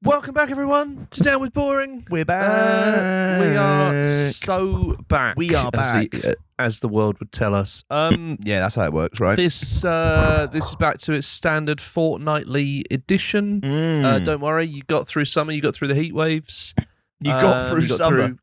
Welcome back, everyone, to Down with Boring. We're back. We are so back. We are back. As the world would tell us. Yeah, that's how it works, right? This is back to its standard fortnightly edition. Don't worry, you got through summer, you got through the heat waves. You got through summer.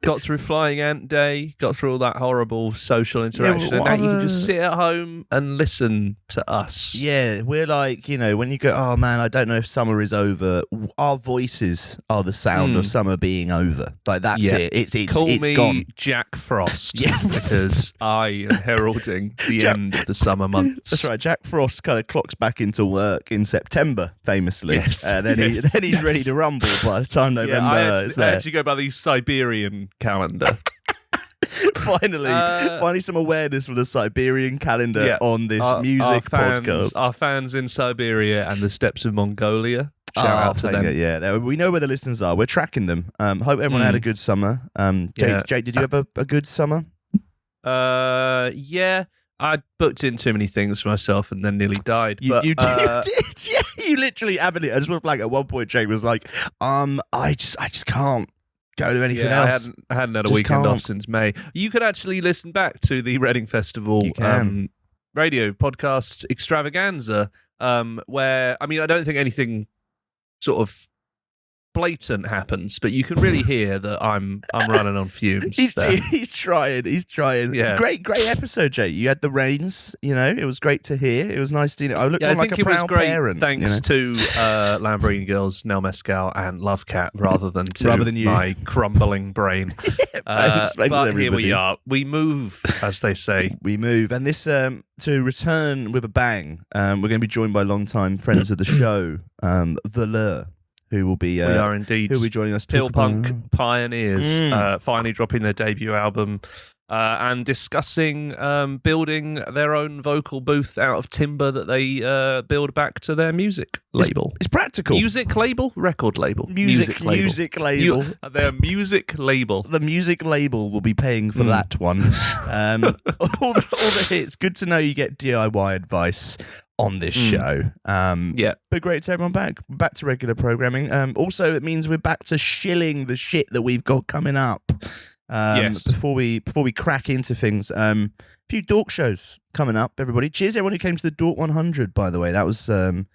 Got through Flying Ant Day, got through all that horrible social interaction, and now you can just sit at home and listen to us. Yeah, we're like, when you go, oh man, I don't know if summer is over, our voices are the sound of summer being over. Like, that's it. It's Call me gone. Jack Frost, because I am heralding the end of the summer months. That's right. Jack Frost kind of clocks back into work in September, famously. Yes. Then he's ready to rumble by the time November is there. I actually go by the Siberian calendar. Finally some awareness of the Siberian calendar on this music podcast. Our fans in Siberia and the steppes of Mongolia. Shout out to them. Yeah, we know where the listeners are. We're tracking them. Hope everyone had a good summer. Jade, did you have a good summer? Yeah. I booked in too many things for myself and then nearly died. You did. Yeah, you literally haven't. I just want to flag at one point, Jake was like, I just can't go to anything else. I hadn't had a weekend off since May. You could actually listen back to the Reading Festival radio podcast extravaganza, where, I don't think anything sort of blatant happens, but you can really hear that I'm running on fumes. He's trying. Yeah. Great episode, Jay. You had the reins. It was great to hear. It was nice to. I looked on like a proud parent. Thanks to Lamborghini Girls, Nell Mescal, and Love Cat, rather than you. My crumbling brain. But here we are. We move, as they say. We move, and this to return with a bang. We're going to be joined by longtime friends of the show, VLURE. Who will be? We are indeed. Who will be joining us? Peel punk pioneers, finally dropping their debut album, and discussing building their own vocal booth out of timber that they build back to their music label. It's practical. Music label, record label, music label. Their music label. The music label will be paying for that one. All the hits. Good to know you get DIY advice on this show. But great to have everyone back to regular programming. Also, it means we're back to shilling the shit that we've got coming up. Before we crack into things, a few Dork shows coming up, everybody. Cheers everyone who came to the Dork 100, by the way. That was the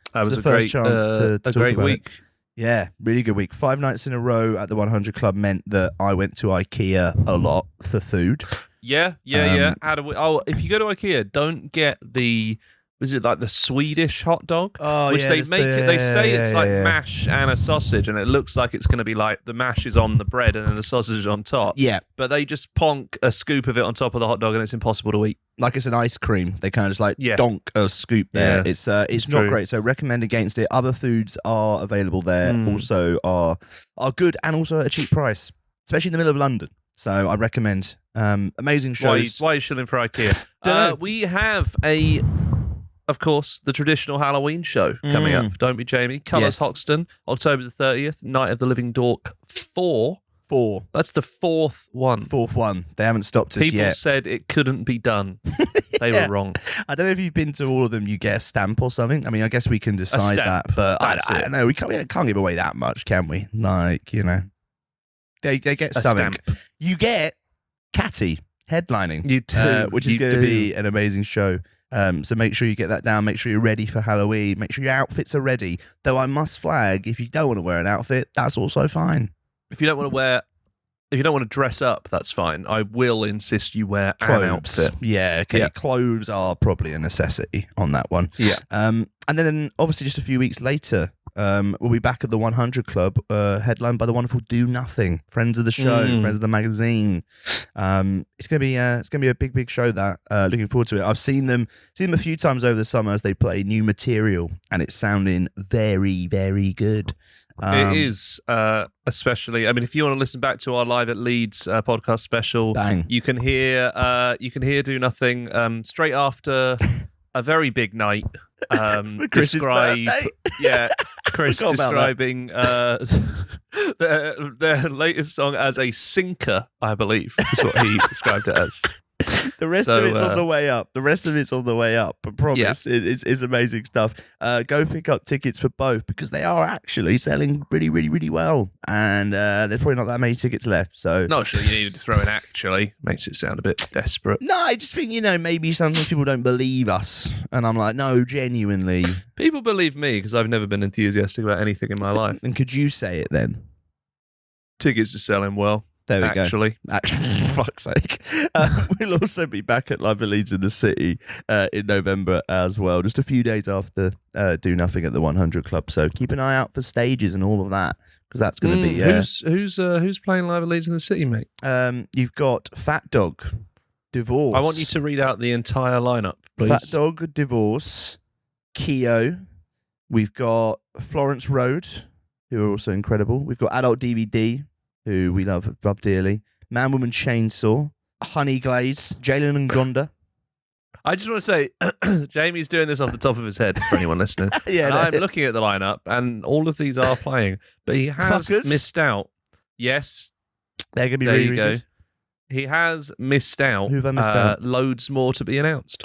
first chance to talk great about week. It. Yeah, really good week. 5 nights in a row at the 100 Club meant that I went to IKEA a lot for food. Yeah. If you go to IKEA, don't get the... Was it like the Swedish hot dog? Oh, which they make it. They say it's like mash and a sausage, and it looks like it's going to be like the mash is on the bread and then the sausage is on top. Yeah, but they just plonk a scoop of it on top of the hot dog, and it's impossible to eat. Like it's an ice cream. They kind of just donk a scoop there. Yeah, it's not great. So recommend against it. Other foods are available there. Also are good and also at a cheap price, especially in the middle of London. So I recommend. Amazing shows. Why are you shilling for IKEA? We have of course, the traditional Halloween show coming up. Don't be Jamie. Colours Hoxton, October the 30th, Night of the Living Dork 4. That's the fourth one. They haven't stopped us yet. People said it couldn't be done. They were wrong. I don't know if you've been to all of them. You get a stamp or something. I guess we can decide that. But I don't know. We can't give away that much, can we? Like, they get something. Stamp. You get Catty headlining. You do. Which is going to be an amazing show. So make sure you get that down. Make sure you're ready for Halloween. Make sure your outfits are ready. Though I must flag, if you don't want to wear an outfit, that's also fine. If you don't want to dress up, that's fine. I will insist you wear an outfit. Yeah, okay. Yeah. Clothes are probably a necessity on that one. Yeah. And then obviously just a few weeks later, we'll be back at the 100 Club, headlined by the wonderful Do Nothing, friends of the show, friends of the magazine. It's gonna be a big show. That looking forward to it. I've seen them a few times over the summer as they play new material, and it's sounding very, very good. It is, especially. If you want to listen back to our Live at Leeds podcast special, you can hear Do Nothing straight after a very big night. Chris describing their latest song as a sinker, I believe, is what he described it as. The rest of it's on the way up. The rest of it's on the way up. I promise. Yeah. It's amazing stuff. Go pick up tickets for both because they are actually selling really, really, really well. And there's probably not that many tickets left. So not sure you needed to throw in actually. Makes it sound a bit desperate. No, I just think, maybe sometimes people don't believe us. And I'm like, no, genuinely. People believe me because I've never been enthusiastic about anything in my life. And could you say it then? Tickets are selling well. There we go. Actually, fuck's sake. We'll also be back at Live at Leeds in the City in November as well, just a few days after Do Nothing at the 100 Club. So keep an eye out for stages and all of that, because that's going to be... Who's playing Live at Leeds in the City, mate? You've got Fat Dog, Divorce. I want you to read out the entire lineup, please. Fat Dog, Divorce, Keo. We've got Florence Road, who are also incredible. We've got Adult DVD, who we love dearly. Man, Woman, Chainsaw, Honey Glaze, Jalen and Gonda. I just want to say, Jamie's doing this off the top of his head for anyone listening. I'm looking at the lineup, and all of these are playing, but he has missed out. Yes, they're going to be really, really good. He has missed out. Who have I missed out? Loads more to be announced.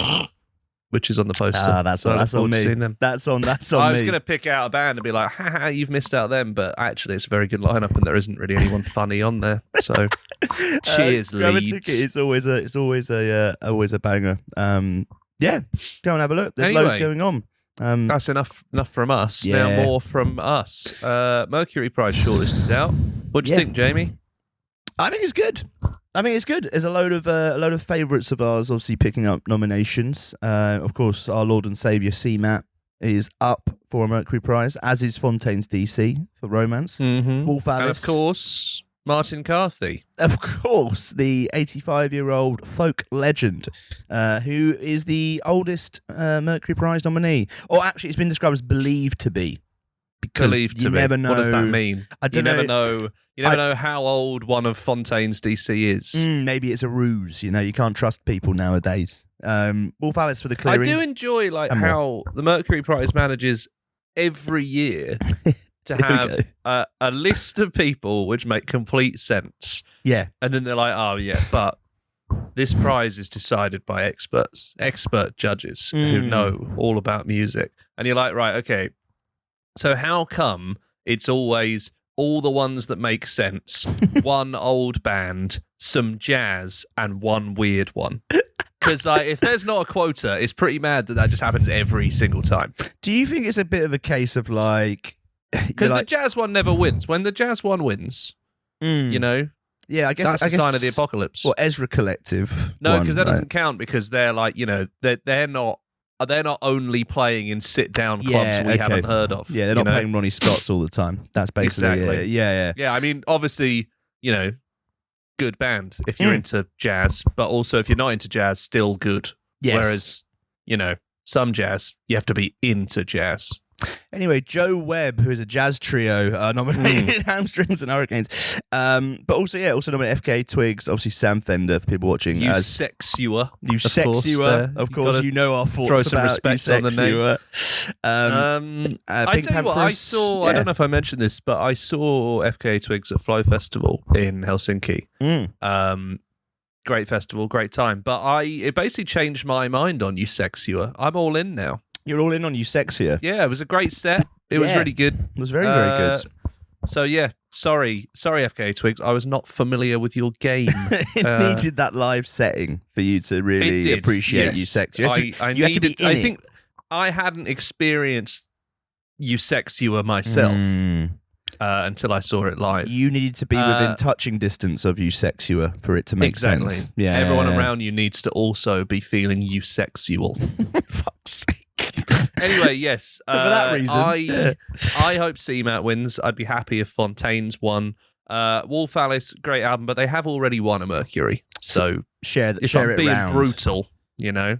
Which is on the poster. That's on me. That's on me. I was going to pick out a band and be like, haha, you've missed out them, but actually it's a very good lineup and there isn't really anyone funny on there. So cheers, Leeds. It's always a banger. Yeah, go and have a look. There's loads going on. That's enough from us. Yeah. Now more from us. Mercury Prize shortlist is out. What do you think, Jamie? I think it's good. There's a load of favourites of ours obviously picking up nominations. Of course, our Lord and Saviour CMAT is up for a Mercury Prize, as is Fontaine's DC for Romance. Mm-hmm. Wolf Alice. And of course, Martin Carthy. Of course, the 85-year-old folk legend, who is the oldest Mercury Prize nominee. Or actually, it's been described as believed to be. Because you never know. What does that mean? You never know. You never know how old one of Fontaine's DC is. Maybe it's a ruse. You can't trust people nowadays. Wolf Alice for the clearing. I do enjoy how the Mercury Prize manages every year to have a list of people which make complete sense. Yeah. And then they're like, oh, yeah, but this prize is decided by expert judges who know all about music. And you're like, right, okay. So how come it's always all the ones that make sense, one old band, some jazz, and one weird one? Because if there's not a quota, it's pretty mad that just happens every single time. Do you think it's a bit of a case of because the jazz one never wins. When the jazz one wins, yeah, I guess that's a sign of the apocalypse. Or Ezra Collective. No, because that doesn't count because they're they're not. They're not only playing in sit-down clubs we haven't heard of. Yeah, they're not playing Ronnie Scott's all the time. That's basically it. Yeah. Yeah, I mean, obviously, good band if you're into jazz, but also if you're not into jazz, still good. Yes. Whereas, some jazz, you have to be into jazz. Anyway, Joe Webb, who is a jazz trio, nominated Hamstrings and Hurricanes. But also nominated FKA Twigs, obviously Sam Fender for people watching. You sexuer. You sexuer. Of course, our thoughts throw some about respect you on the name. I tell you what, I saw, I don't know if I mentioned this, but I saw FKA Twigs at Flow Festival in Helsinki. Great festival, great time. But it basically changed my mind on You Sexuer. I'm all in now. You're all in on You Sexier. Yeah, it was a great set. It was really good. It was very, very good. So yeah, sorry, FKA Twigs. I was not familiar with your game. It needed that live setting for you to really appreciate You Sexier. You had to be in it. Think I hadn't experienced You Sexier myself until I saw it live. You needed to be within touching distance of You Sexier for it to make sense. Yeah, everyone around you needs to also be feeling you sexual. Fuck's sake. Anyway, yes. So for that reason, I hope CMAT wins. I'd be happy if Fontaine's won. Wolf Alice, great album, but they have already won a Mercury. So share if I'm being round. brutal, Yeah.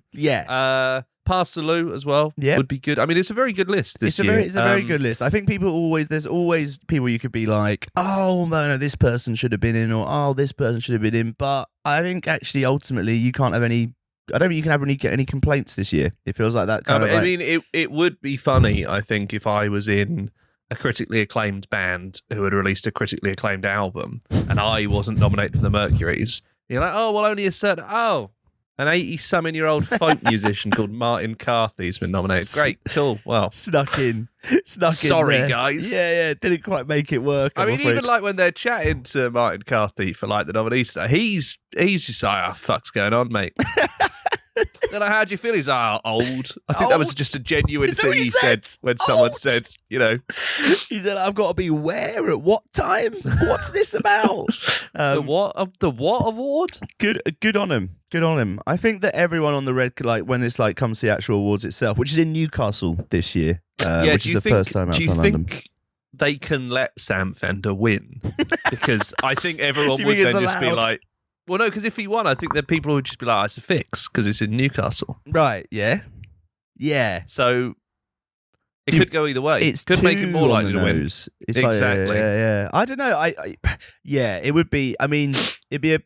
Parsaloo as well would be good. I mean, it's a very good list this year. It's a very good list. I think there's always people you could be like, oh, no, this person should have been in, or oh, this person should have been in. But I think actually, ultimately, you can't have any. I don't think you can get any complaints this year. It feels like that kind of. I mean, it would be funny, I think, if I was in a critically acclaimed band who had released a critically acclaimed album and I wasn't nominated for the Mercuries. You're like, oh, well, only a certain. Oh, An 80-something-year-old folk musician called Martin Carthy's been nominated. Great, cool, wow. Snuck in. Sorry, there. guys. Yeah, didn't quite make it work. I mean, even like when they're chatting to Martin Carthy for like the nominees, he's just like, "Oh, fuck's going on, mate?" They're like, "How do you feel?" He's like, "Oh, old." I think that was just a genuine thing he said when someone said, you know. He said, "I've got to be where at what time? What's this about?" The what award? Good on him. Good on him. I think that everyone on the red, like when it's like comes to the actual awards itself, which is in Newcastle this year, which is the first time outside London. Do you think they can let Sam Fender win? Because I think everyone would then just be like, well, no, because if he won, I think that people would just be like, it's a fix because it's in Newcastle. Right, yeah. Yeah. So it could go either way. It could make it more likely to win. It's exactly. Like, yeah. I don't know. Yeah, it would be, I mean, it'd be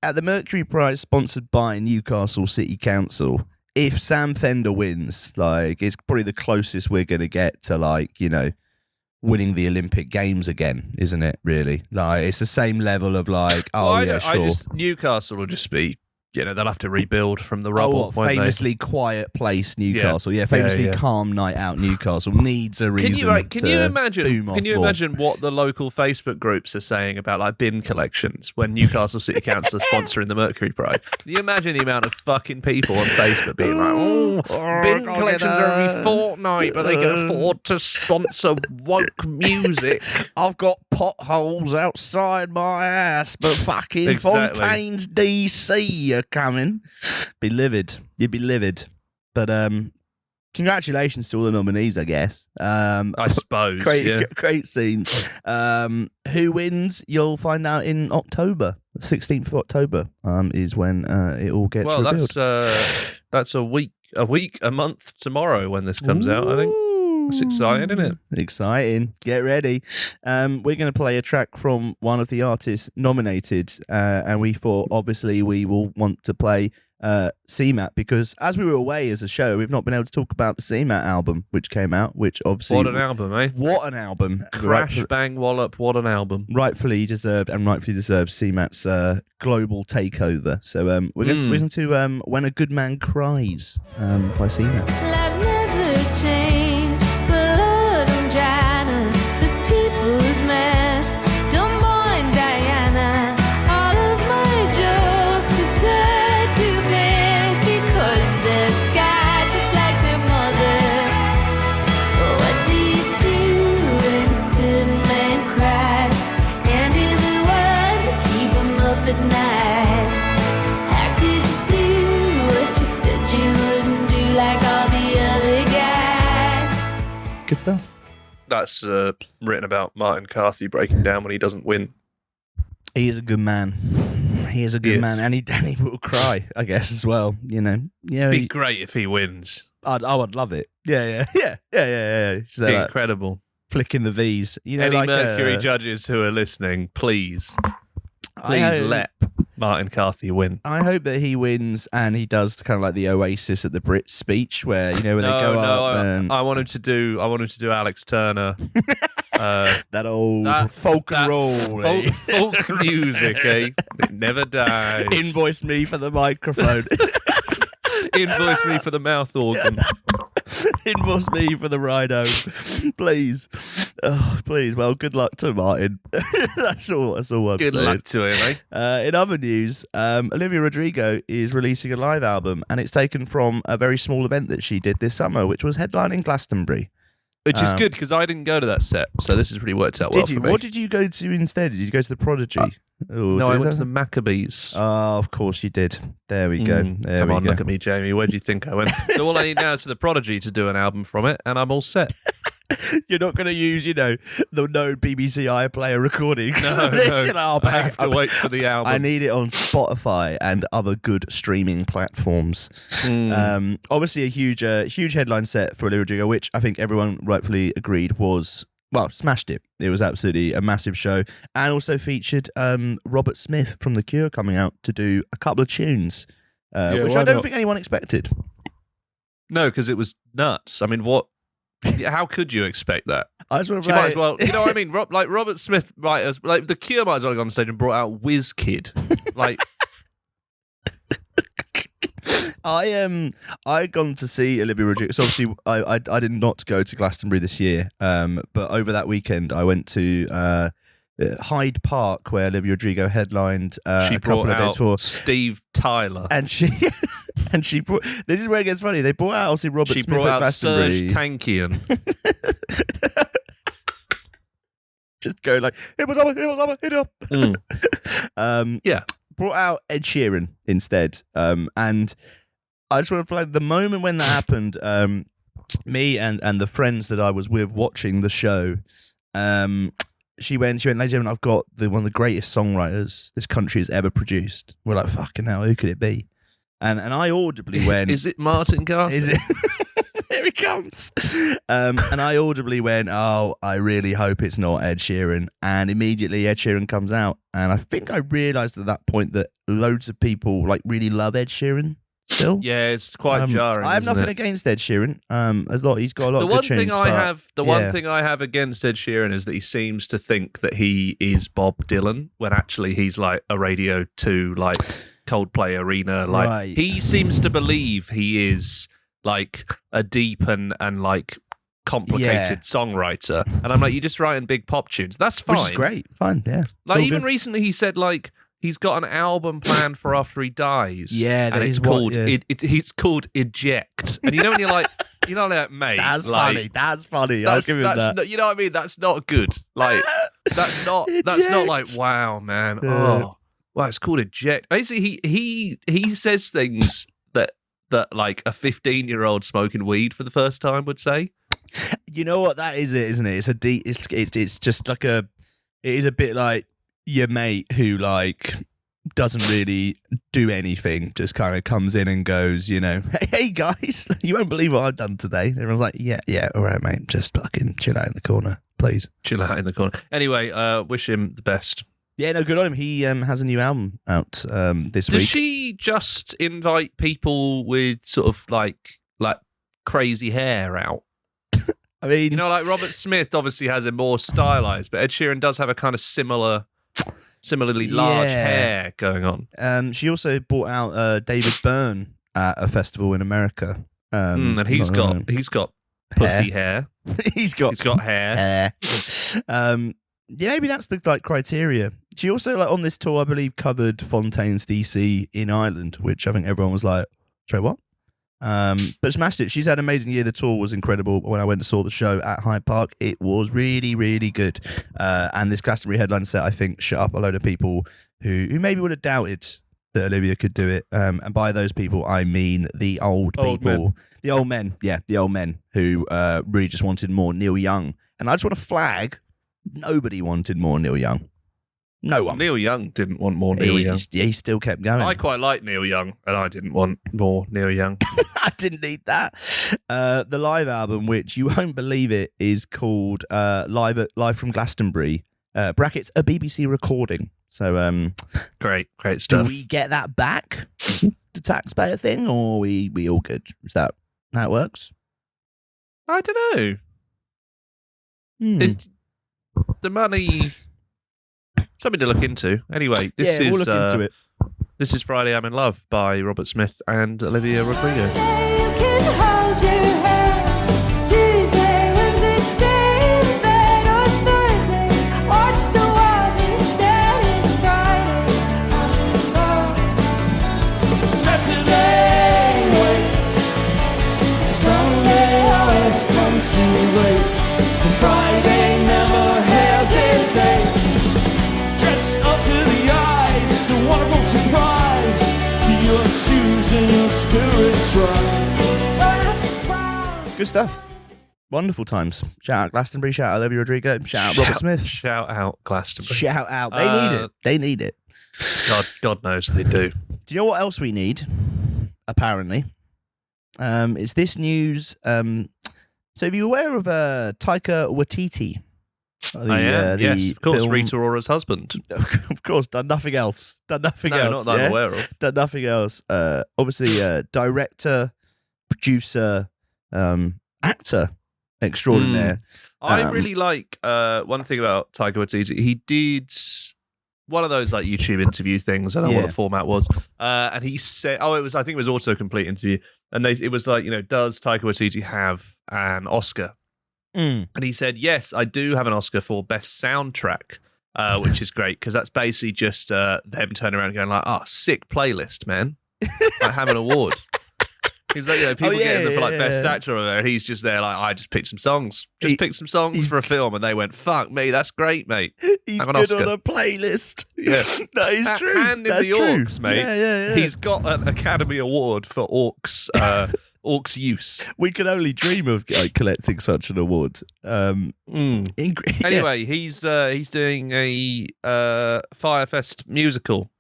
at the Mercury Prize sponsored by Newcastle City Council. If Sam Fender wins, like, it's probably the closest we're going to get to, like, you know, winning the Olympic Games again, isn't it, really? Like, it's the same level of, like, sure. Newcastle will just be, you know, they'll have to rebuild from the rubble. Famously quiet place, Newcastle. Yeah, famously calm night out, Newcastle. Needs a reason. Can you imagine what the local Facebook groups are saying about like bin collections when Newcastle City Council are sponsoring the Mercury Prize? Can you imagine the amount of fucking people on Facebook being like, bin collections are every fortnight, but they can afford to sponsor woke music. I've got potholes outside my ass, but fucking Fontaine's DC are coming. Be livid. You'd be livid. But congratulations to all the nominees, I guess. I suppose. Great scene. Who wins? You'll find out in October. 16th of October is when it all gets revealed. That's a month tomorrow when this comes out, I think. That's exciting, isn't it? Exciting. Get ready. We're going to play a track from one of the artists nominated, and we thought, obviously, we will want to play CMAT, because as we were away as a show, we've not been able to talk about the CMAT album, which came out, which obviously... What an album, eh? What an album. Crash, bang, wallop, what an album. Rightfully deserved CMAT's global takeover. So we're going to listen to When a Good Man Cries by CMAT. Love never changed. Good stuff. That's written about Martin Carthy breaking down when he doesn't win. He is a good man. He is a good man, and he will cry, I guess, as well. You know, it'd be great if he wins. I would love it. Yeah. So incredible. Flicking the V's. You know, any like Mercury judges who are listening, please let Martin Carthy win. I hope that he wins and he does kind of like the Oasis at the Brits speech, where when they go up. I want him to do Alex Turner. That old folk and roll, folk music, eh? It never dies. Invoice me for the microphone. Invoice me for the mouth organ. Invoice me for the rhino, please. Oh, please. Well, good luck to Martin. That's all I'm saying. Good luck to him, eh? In other news, Olivia Rodrigo is releasing a live album, and it's taken from a very small event that she did this summer, which was headlining Glastonbury. Which is good, because I didn't go to that set, so this has really worked out well for me. What did you go to instead? Did you go to the Prodigy? No, I went to the Maccabees. Oh, of course you did. There we go. Come on, look at me, Jamie. Where do you think I went? So all I need now is for the Prodigy to do an album from it, and I'm all set. You're not going to use, the known BBC iPlayer recording. No. I have to wait for the album. I need it on Spotify and other good streaming platforms. Obviously, a huge headline set for Olivia Rodrigo, which I think everyone rightfully agreed smashed it. It was absolutely a massive show, and also featured Robert Smith from The Cure coming out to do a couple of tunes, which I don't think anyone expected. No, because it was nuts. I mean, what? How could you expect that? I just want to might as well, you know what I mean? Robert Smith, The Cure might as well have gone on stage and brought out WizKid. I gone to see Olivia Rodrigo. So obviously, I did not go to Glastonbury this year. But over that weekend, I went to Hyde Park, where Olivia Rodrigo headlined a couple of days before. Steve Tyler, and she brought. This is where it gets funny. They brought out obviously Robert she Smith brought at out Glastonbury. Serge Tankian. Just going like, hit up. Yeah. Brought out Ed Sheeran instead. And I just want to flag the moment when that happened. Me and the friends that I was with watching the show. She went, ladies and gentlemen, I've got one of the greatest songwriters this country has ever produced. We're like, fucking hell, who could it be? And I audibly went, is it Martin Garrix? Is it? Here he comes. And I audibly went, oh, I really hope it's not Ed Sheeran. And immediately Ed Sheeran comes out. And I think I realised at that point that loads of people like really love Ed Sheeran still. Yeah, it's quite jarring. I have nothing against Ed Sheeran. He's got a lot of good tunes. One thing I have against Ed Sheeran is that he seems to think that he is Bob Dylan when actually he's like a Radio 2, like Coldplay Arena. Like Right. He seems to believe he is like a deep and like complicated songwriter. And I'm like, you're just writing big pop tunes. That's fine. Which is great. Fine, yeah. Like even recently he said like he's got an album planned for after he dies. Yeah, and it's called it's called Eject. And you know when you're like mate, that's like, funny. I'll give him that. Not, you know what I mean? That's not good. Like that's not like wow, man. Oh, wow, it's called Eject. Basically, he says things that like a 15-year-old smoking weed for the first time would say. You know what that is, isn't it? It's a deep. It's just like it is a bit like your mate who like doesn't really do anything, just kind of comes in and goes, you know, hey guys, you won't believe what I've done today. Everyone's like, yeah, all right, mate, just fucking chill out in the corner, please. Chill out in the corner. Anyway, wish him the best. Yeah, no, good on him. He has a new album out this week. Does she just invite people with sort of like crazy hair out? I mean, you know, like Robert Smith obviously has a more stylized, but Ed Sheeran does have a kind of similarly large hair going on. She also brought out David Byrne at a festival in America. And he's got puffy hair. he's got hair. Yeah, maybe that's the like criteria. She also like on this tour, I believe, covered Fontaine's DC in Ireland, which I think everyone was like, "Sorry, what?" But smashed it. She's had an amazing year. The tour was incredible. When I went and saw the show at Hyde Park, it was really, really good. And this Glastonbury headline set, I think, shut up a load of people who maybe would have doubted that Olivia could do it. And by those people, I mean the old people. Men. The old men. Yeah, the old men who really just wanted more Neil Young. And I just want to flag, nobody wanted more Neil Young. No one. Neil Young didn't want more Neil Young. He still kept going. I quite like Neil Young, and I didn't want more Neil Young. I didn't need that. The live album, which you won't believe it, is called Live from Glastonbury, brackets, a BBC recording. So great stuff. Do we get that back, the taxpayer thing, or we all good? Is that how it works? I don't know. The money... Something to look into. Anyway, this is we'll look into it. This is Friday I'm in Love by Robert Smith and Olivia Rodrigo. Tuesday, Wednesday, stay in bed, or Thursday, watch the walls instead. It's Friday, I'm in love. Saturday, wait. Sunday always comes too late. Friday never hesitates. Dress up to the eyes, it's a wonderful surprise. To your shoes and your spirits rise. Good stuff. Wonderful times. Shout out Glastonbury, shout out Olivia Rodrigo, shout out Robert Smith. Shout out Glastonbury. Shout out. They need it. They need it. God knows they do. Do you know what else we need? Apparently. It's this news. So are you aware of Taika Waititi? Yes, of course. film... Rita Ora's husband. Of course, done nothing else. Not that I'm aware of. Done nothing else. Obviously, director, producer, actor extraordinaire. I really like one thing about Taika Waititi. He did one of those like YouTube interview things. I don't know what the format was. And he said, I think it was autocomplete interview. And it was like, does Taika Waititi have an Oscar? And he said, yes, I do have an Oscar for best soundtrack, which is great because that's basically just them turning around and going like, sick playlist, man. I have an award. He's like, people getting them for like best actor over there. He's just there like, I just picked some songs. Picked some songs for a film, and they went, fuck me, that's great, mate. He's have an good Oscar. on a playlist. Yeah. That is true. Hand in That's the true. Orcs, mate. Yeah. He's got an Academy Award for Orcs. Orcs use. We could only dream of collecting such an award. Anyway, he's doing a Firefest musical.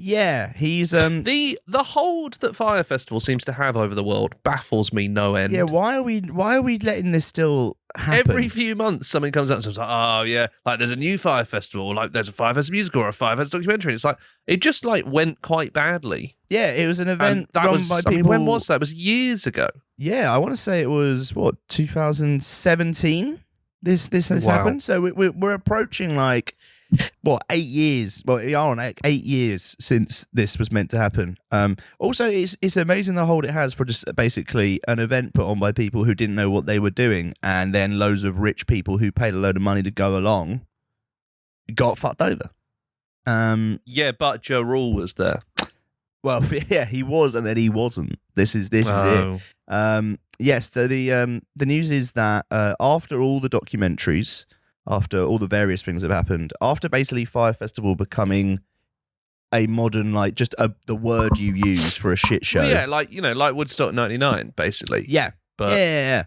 Yeah, he's the hold that Fire Festival seems to have over the world baffles me no end. Yeah, why are we letting this still happen? Every few months something comes out and says, oh yeah, like there's a new Fire Festival, like there's a Firefest musical or a Firefest documentary. It's like it just like went quite badly. Yeah, it was an event that run was by people. I mean, when was that? It was years ago. Yeah, I want to say it was 2017. This has happened. So we're approaching 8 years? Well, we are on 8 years since this was meant to happen. Also, it's amazing the hold it has for just basically an event put on by people who didn't know what they were doing, and then loads of rich people who paid a load of money to go along got fucked over. Yeah, but Joe Rule was there. Well, yeah, he was, and then he wasn't. This is it. Yes. So the news is that after all the documentaries, after all the various things that have happened, after basically Fire Festival becoming a modern, just the word you use for a shit show. Well, yeah, like Woodstock '99, basically. Yeah, but yeah.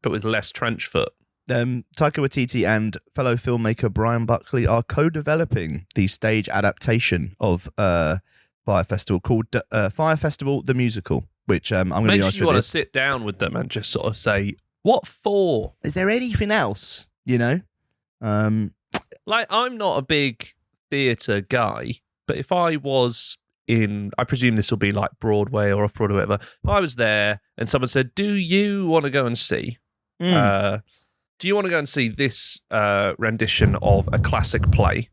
But with less trench foot. Taika Waititi and fellow filmmaker Brian Buckley are co-developing the stage adaptation of Fire Festival called Fire Festival the Musical, which I'm going to be honest with you. You want to sit down with them and just sort of say, what for? Is there anything else, I'm not a big theatre guy, but if I was I presume this will be like Broadway or off-Broadway, whatever. If I was there and someone said, do you want to go and see? Do you want to go and see this rendition of a classic play?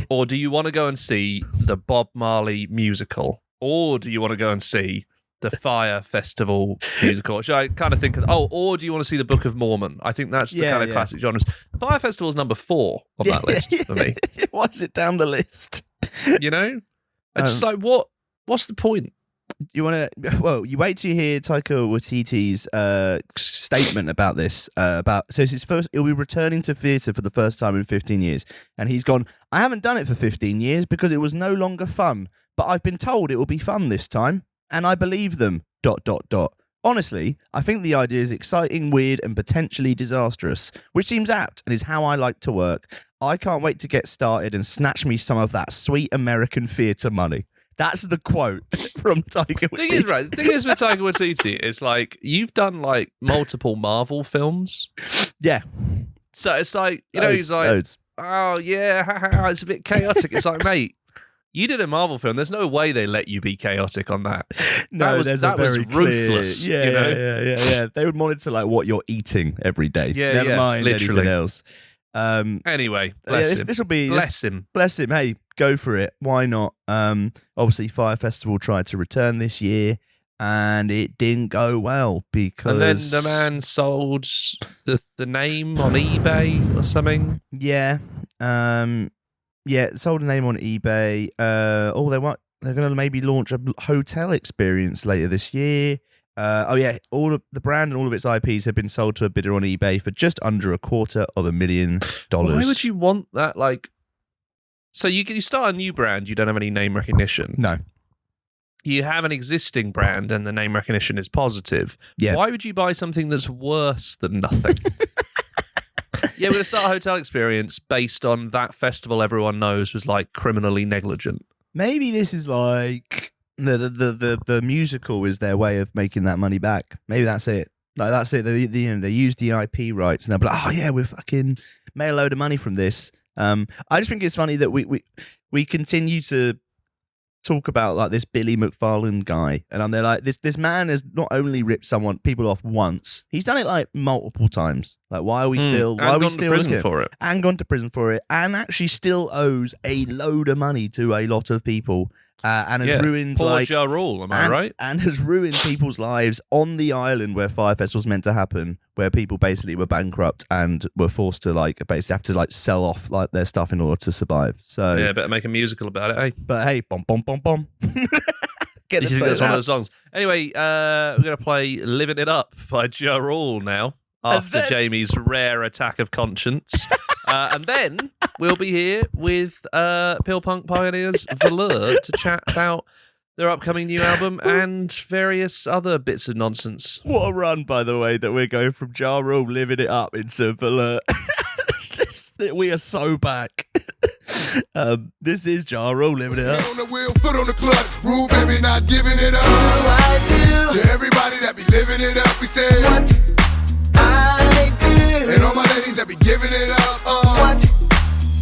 Or do you want to go and see the Bob Marley musical? Or do you want to go and see the Fire Festival musical? Should I kind of think or do you want to see the Book of Mormon? I think that's the kind of classic genres. Fire Festival is number 4 on that list for me. Why is it down the list? It's just like, what's the point? You want to? Well, you wait till you hear Taika Waititi's statement about this. So it's his first. He'll be returning to theatre for the first time in 15 years, and he's gone. I haven't done it for 15 years because it was no longer fun. But I've been told it will be fun this time, and I believe them. ... Honestly, I think the idea is exciting, weird, and potentially disastrous, which seems apt and is how I like to work. I can't wait to get started and snatch me some of that sweet American theatre money. That's the quote from Taika Waititi. The thing is with Taika Waititi is you've done multiple Marvel films. Yeah. So it's he's loads. oh yeah, it's a bit chaotic. It's like, mate, you did a Marvel film. There's no way they let you be chaotic on that. No, that was ruthless. Yeah. They would monitor what you're eating every day. Yeah, Never mind literally. anything else. Anyway, bless him. This will be bless him. Bless him. Hey, go for it. Why not? Obviously, Fire Festival tried to return this year, and it didn't go well because. And then the man sold the name on eBay or something. Yeah. Sold a name on eBay. They're going to maybe launch a hotel experience later this year. All of the brand and all of its IPs have been sold to a bidder on eBay for just under $250,000. Why would you want that? So you start a new brand, you don't have any name recognition. No. You have an existing brand and the name recognition is positive. Yeah. Why would you buy something that's worse than nothing? Yeah, we're going to start a hotel experience based on that festival everyone knows was criminally negligent. Maybe this is the musical is their way of making that money back. Maybe that's it. That's it. They use the IP rights and they'll be like, oh yeah, we're fucking made a load of money from this. I just think it's funny that we continue to talk about like this Billy McFarlane guy, and I'm there like this man has not only ripped people off once, he's done it like multiple times. Like why are we still prison for it, and gone to prison for it, and actually still owes a load of money to a lot of people. And has ruined Poor Ja Rule, am I right? And has ruined people's lives on the island where Fire Festival's meant to happen, where people basically were bankrupt and were forced to like basically have to like sell off like their stuff in order to survive. So yeah, better make a musical about it, eh? But hey, bom bom bom bom. That's one of the songs. Anyway, we're gonna play "Living It Up" by Ja Rule now. After Jamie's rare attack of conscience. And then we'll be here with Peel Punk Pioneers VLURE to chat about their upcoming new album and various other bits of nonsense. What a run, by the way, that we're going from Ja Rule living it up into VLURE. We are so back. This is Ja Rule living it up. On the wheel, foot on the clutch, rule baby, not giving it up. To everybody that be living it up, we say what I do. And all my ladies that be giving it up, what you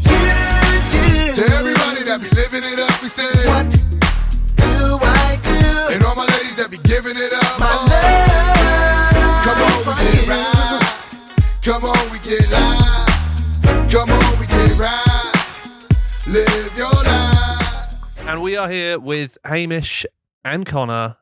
do. To everybody that be living it up, we say what do I do. And all my ladies that be giving it up, my love. Come on, we get right. Come on, we get live. Come on, we get right. Live your life. And we are here with Hamish and Connor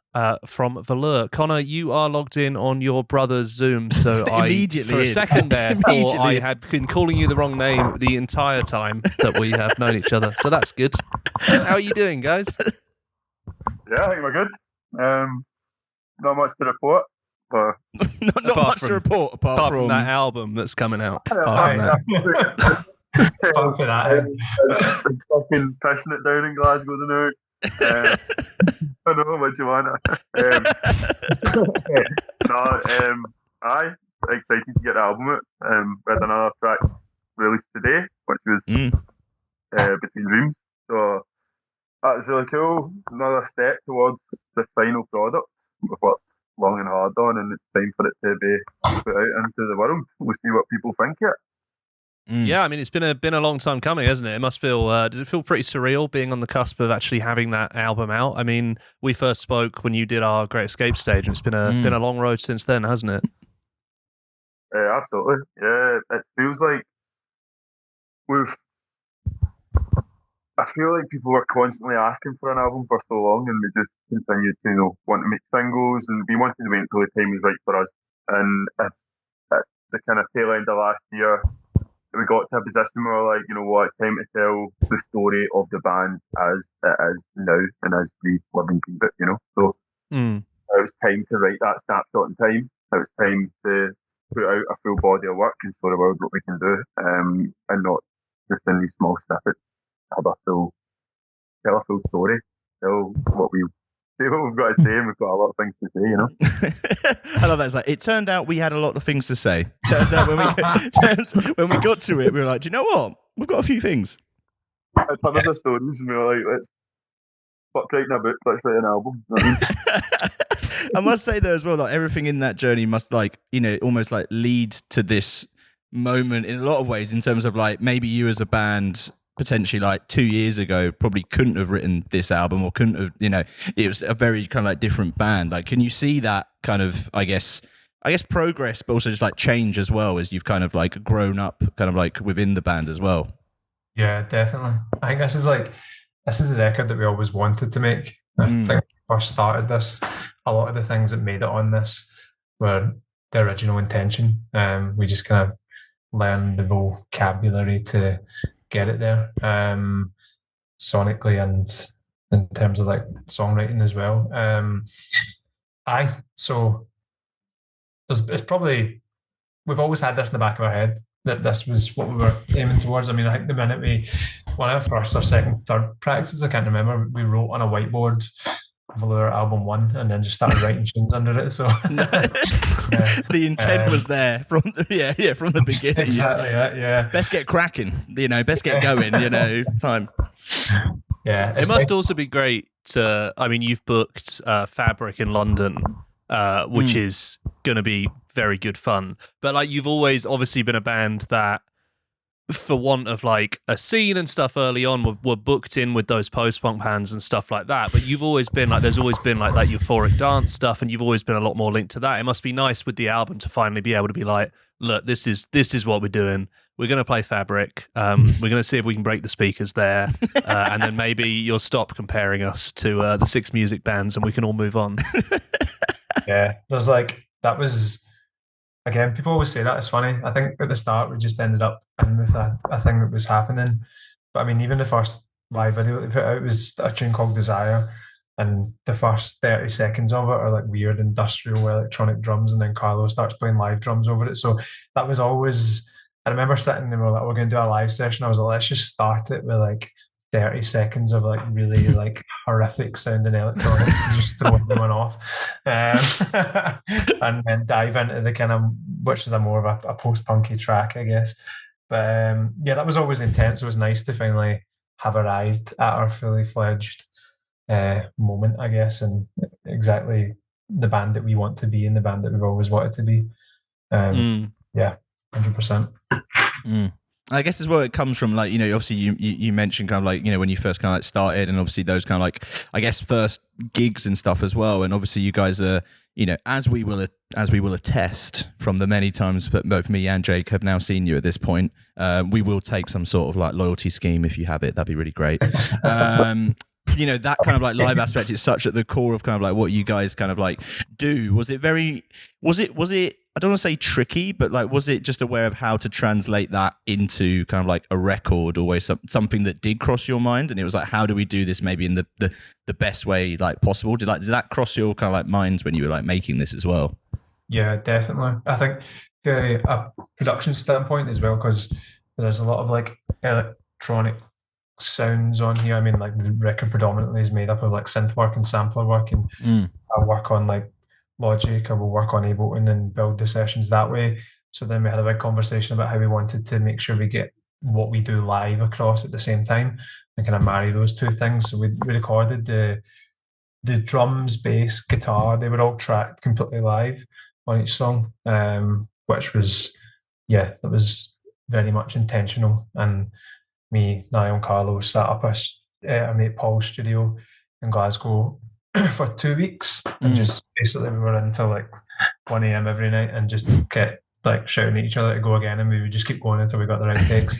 from VLURE. Connor, you are logged in on your brother's Zoom, so for a second there, I had been calling you the wrong name the entire time that we have known each other. So that's good. How are you doing, guys? Yeah, I think we're good. Not much to report. But not much to report apart from that album that's coming out. Fuck for that. Fucking pushing it down in Glasgow tonight. I know how much you want. Excited to get the album out. We had another track released today, which was Between Dreams. So that was really cool. Another step towards the final product we've worked long and hard on, and it's time for it to be put out into the world. We'll see what people think of it. Yeah, I mean, it's been a long time coming, hasn't it? It must feel. Does it feel pretty surreal being on the cusp of actually having that album out? I mean, we first spoke when you did our Great Escape stage, and it's been a long road since then, hasn't it? Absolutely. Yeah, it feels like I feel like people were constantly asking for an album for so long, and we just continued to want to make singles, and we wanted to wait until the time was right for us. And at the kind of tail end of last year, we got to a position where we're like, you know what, it's time to tell the story of the band as it is now and as we live and breathe it, So it was time to write that snapshot in time. It was time to put out a full body of work and show the world what we can do, and not just in these small snippets. Tell a full story, tell what we've got to say, and we've got a lot of things to say, I love that. It's like, it turned out we had a lot of things to say. Turns out when we got to it, we were like, do you know what? We've got a few things. It's hundreds of stories, and we were like, let's fuck writing a book, let's write an album. You know what I mean? I must say though as well, like everything in that journey must almost like lead to this moment in a lot of ways, in terms of like maybe you as a band potentially like 2 years ago probably couldn't have written this album, or couldn't have, it was a very kind of like different band. Like, can you see that kind of, I guess progress, but also just like change as well as you've kind of like grown up kind of like within the band as well? Yeah, definitely. I think this is a record that we always wanted to make. I think when we first started this, a lot of the things that made it on this were the original intention. We just kind of learned the vocabulary to get it there, sonically and in terms of like songwriting as well. So it's probably, we've always had this in the back of our head that this was what we were aiming towards. I mean, I think the minute one of our first or second, third practices, I can't remember, we wrote on a whiteboard VLURE album 1 and then just started writing tunes under it. So the intent was there from the beginning. Exactly. Yeah. Best get cracking. Best get going. Time. Yeah. It must also be great to. I mean, you've booked Fabric in London, which is going to be very good fun. But like, you've always obviously been a band that for want of like a scene and stuff early on, were booked in with those post-punk bands and stuff like that. But you've always been like, there's always been like that euphoric dance stuff, and you've always been a lot more linked to that. It must be nice with the album to finally be able to be like, look, this is what we're doing. We're going to play Fabric. We're going to see if we can break the speakers there, and then maybe you'll stop comparing us to the Six Music bands, and we can all move on. Yeah, there's like that was. Again, people always say that. It's funny. I think at the start we just ended up in with a thing that was happening. But I mean, even the first live video that they put out was a tune called Desire, and the first 30 seconds of it are like weird industrial electronic drums, and then Carlo starts playing live drums over it. So that was always. I remember sitting and we were like, we're going to do a live session. I was like, let's just start it with like 30 seconds of like really like horrific sounding electronics and just throw everyone off, and then dive into the kind of, which is a more of a post-punky track, I guess. But yeah, that was always intense. It was nice to finally have arrived at our fully fledged moment, I guess, and exactly the band that we want to be and the band that we've always wanted to be. Yeah, 100%. I guess as well, it comes from like, you know, obviously you mentioned kind of like, you know, when you first kind of like started, and obviously those kind of like, I guess, first gigs and stuff as well. And obviously you guys are, you know, as we will attest from the many times that both me and Jake have now seen you at this point, we will take some sort of like loyalty scheme if you have it. That'd be really great. You know, that kind of like live aspect is such at the core of kind of like what you guys kind of like do. Was it I don't want to say tricky, but like, was it just aware of how to translate that into kind of like a record, always something that did cross your mind? And it was like, how do we do this maybe in the best way like possible? Did that cross your kind of like minds when you were like making this as well? Yeah, definitely. I think a production standpoint as well, because there's a lot of like electronic sounds on here. I mean, like the record predominantly is made up of like synth work and sampler work, and I work on like Logic, I will work on Ableton and build the sessions that way. So then we had a big conversation about how we wanted to make sure we get what we do live across at the same time and kind of marry those two things. So we recorded the drums, bass, guitar, they were all tracked completely live on each song, which was, yeah, that was very much intentional. And me, Niall and Carlo sat up our mate Paul's studio in Glasgow for 2 weeks, and just basically we were until like 1 a.m. every night and just kept like shouting at each other to go again, and we would just keep going until we got the right takes.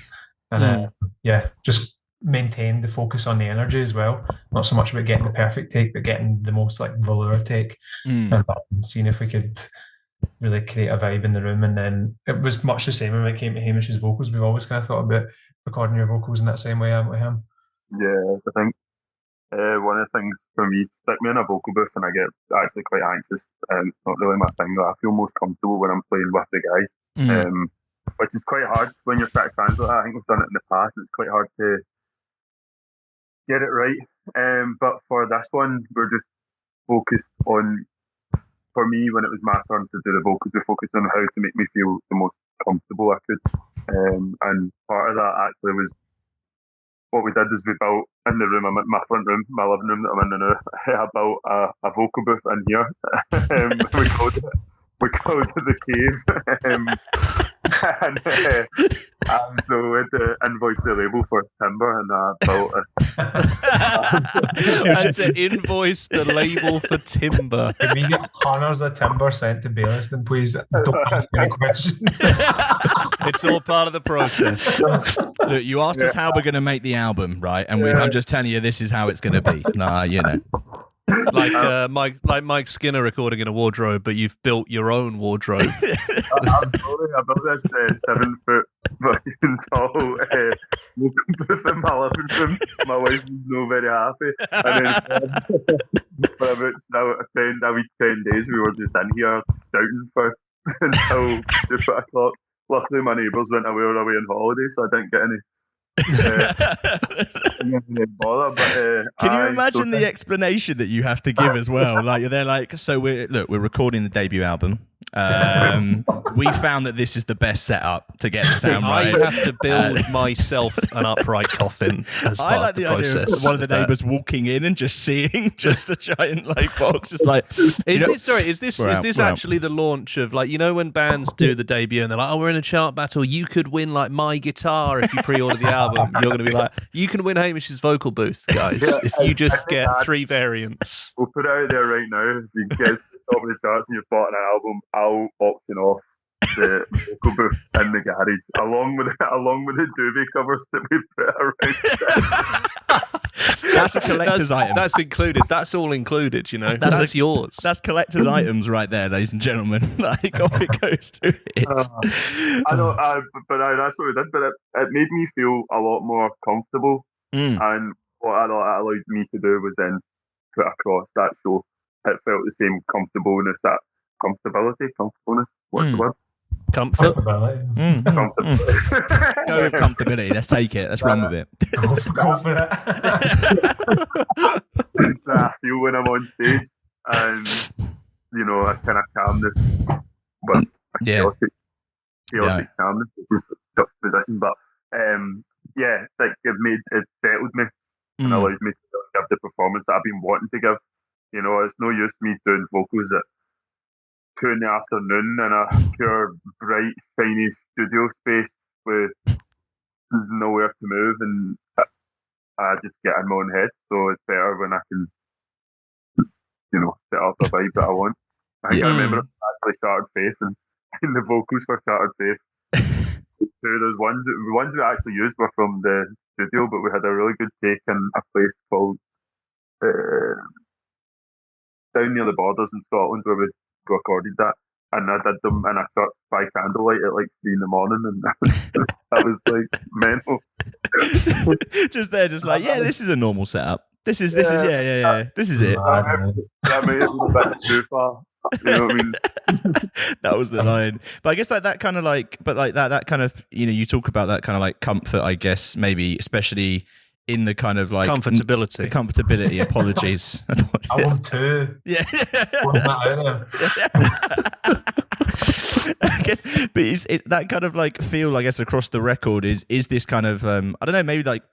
And yeah, just maintain the focus on the energy as well, not so much about getting the perfect take, but getting the most like velour take, and seeing if we could really create a vibe in the room. And then it was much the same when it came to Hamish's vocals. We've always kind of thought about recording your vocals in that same way, haven't we, Ham? Yeah, I think one of the things for me, stick me in a vocal booth and I get actually quite anxious, and it's not really my thing. I feel most comfortable when I'm playing with the guys, which is quite hard when you're trying to translate that. I think we've done it in the past, and it's quite hard to get it right. But for this one, we're just focused on, for me, when it was my turn to do the vocals, we focused on how to make me feel the most comfortable I could. And part of that actually was, what we did is we built in the room, my front room, my living room that I'm in now, I built a vocal booth in here. we called it the cave. And so we had to invoice the label for timber, and I built You had to invoice the label for timber. Can we get Connors a timber sent to Baillieston, please? Don't ask any questions. It's all part of the process. Look, you asked us how we're going to make the album, right? And I'm just telling you, this is how it's going to be. Nah, you know. Like Mike Skinner recording in a wardrobe, but you've built your own wardrobe. I built this 7-foot fucking tall vocal booth in my living room. My wife was not very happy. And then for about 10 days, we were just in here shouting for until 2 o'clock. Luckily, my neighbours went away on holiday, so I didn't get any. Bother, but, can you imagine the explanation that you have to give as well? Like they're like, so we're recording the debut album. We found that this is the best setup to get the sound right. I have to build myself an upright coffin as part I like of the the idea process. of one of the neighbours walking in and just seeing just a giant like box, just like. Is this actually the launch of, like, you know when bands do the debut and they're like, oh, we're in a chart battle, you could win like my guitar if you pre-order the album. You're going to be like, you can win Hamish's vocal booth, guys, if you just get 3 variants. We'll put it out there right now. If you get to the top of the charts and you've bought an album, I'll auction off the vocal booth in the garage, along with the doobie covers that we put around. That's a collector's item. That's included. That's all included, you know. That's yours. That's collector's items right there, ladies and gentlemen. Like, off it goes to it. I know, but that's what we did. But it made me feel a lot more comfortable. And what it allowed me to do was then put across that show. It felt the same comfortableness, comfortableness. What's the word? Comfort. Comfortability. Go with comfortability. Let's take it. Let's run with it. Go for it. That I feel when I'm on stage, and you know, a kind of calmness, but chaotic calmness, which is juxtaposition. But like it settled me and allowed me to give the performance that I've been wanting to give. You know, it's no use me doing vocals at 2 in the afternoon in a pure, bright, shiny studio space with nowhere to move, and I just get in my own head. So it's better when I can, you know, set up a vibe that I want. I think I remember I actually Shattered Faith, and in the vocals for Shattered Faith, there's ones we actually used were from the studio, but we had a really good take in a place called down near the borders in Scotland where we recorded that, and I did them in a church by candlelight at like 3 a.m, and that was like mental. just like, this is a normal setup. This is this is it. That made it a bit too far. You know what I mean? That was the line. But I guess like that kind of like, but like that kind of, you know, you talk about that kind of like comfort, I guess, maybe especially in the kind of like comfortability. Apologies. I want to. Yeah. I guess, but is it that kind of like feel, I guess, across the record is this kind of I don't know, maybe like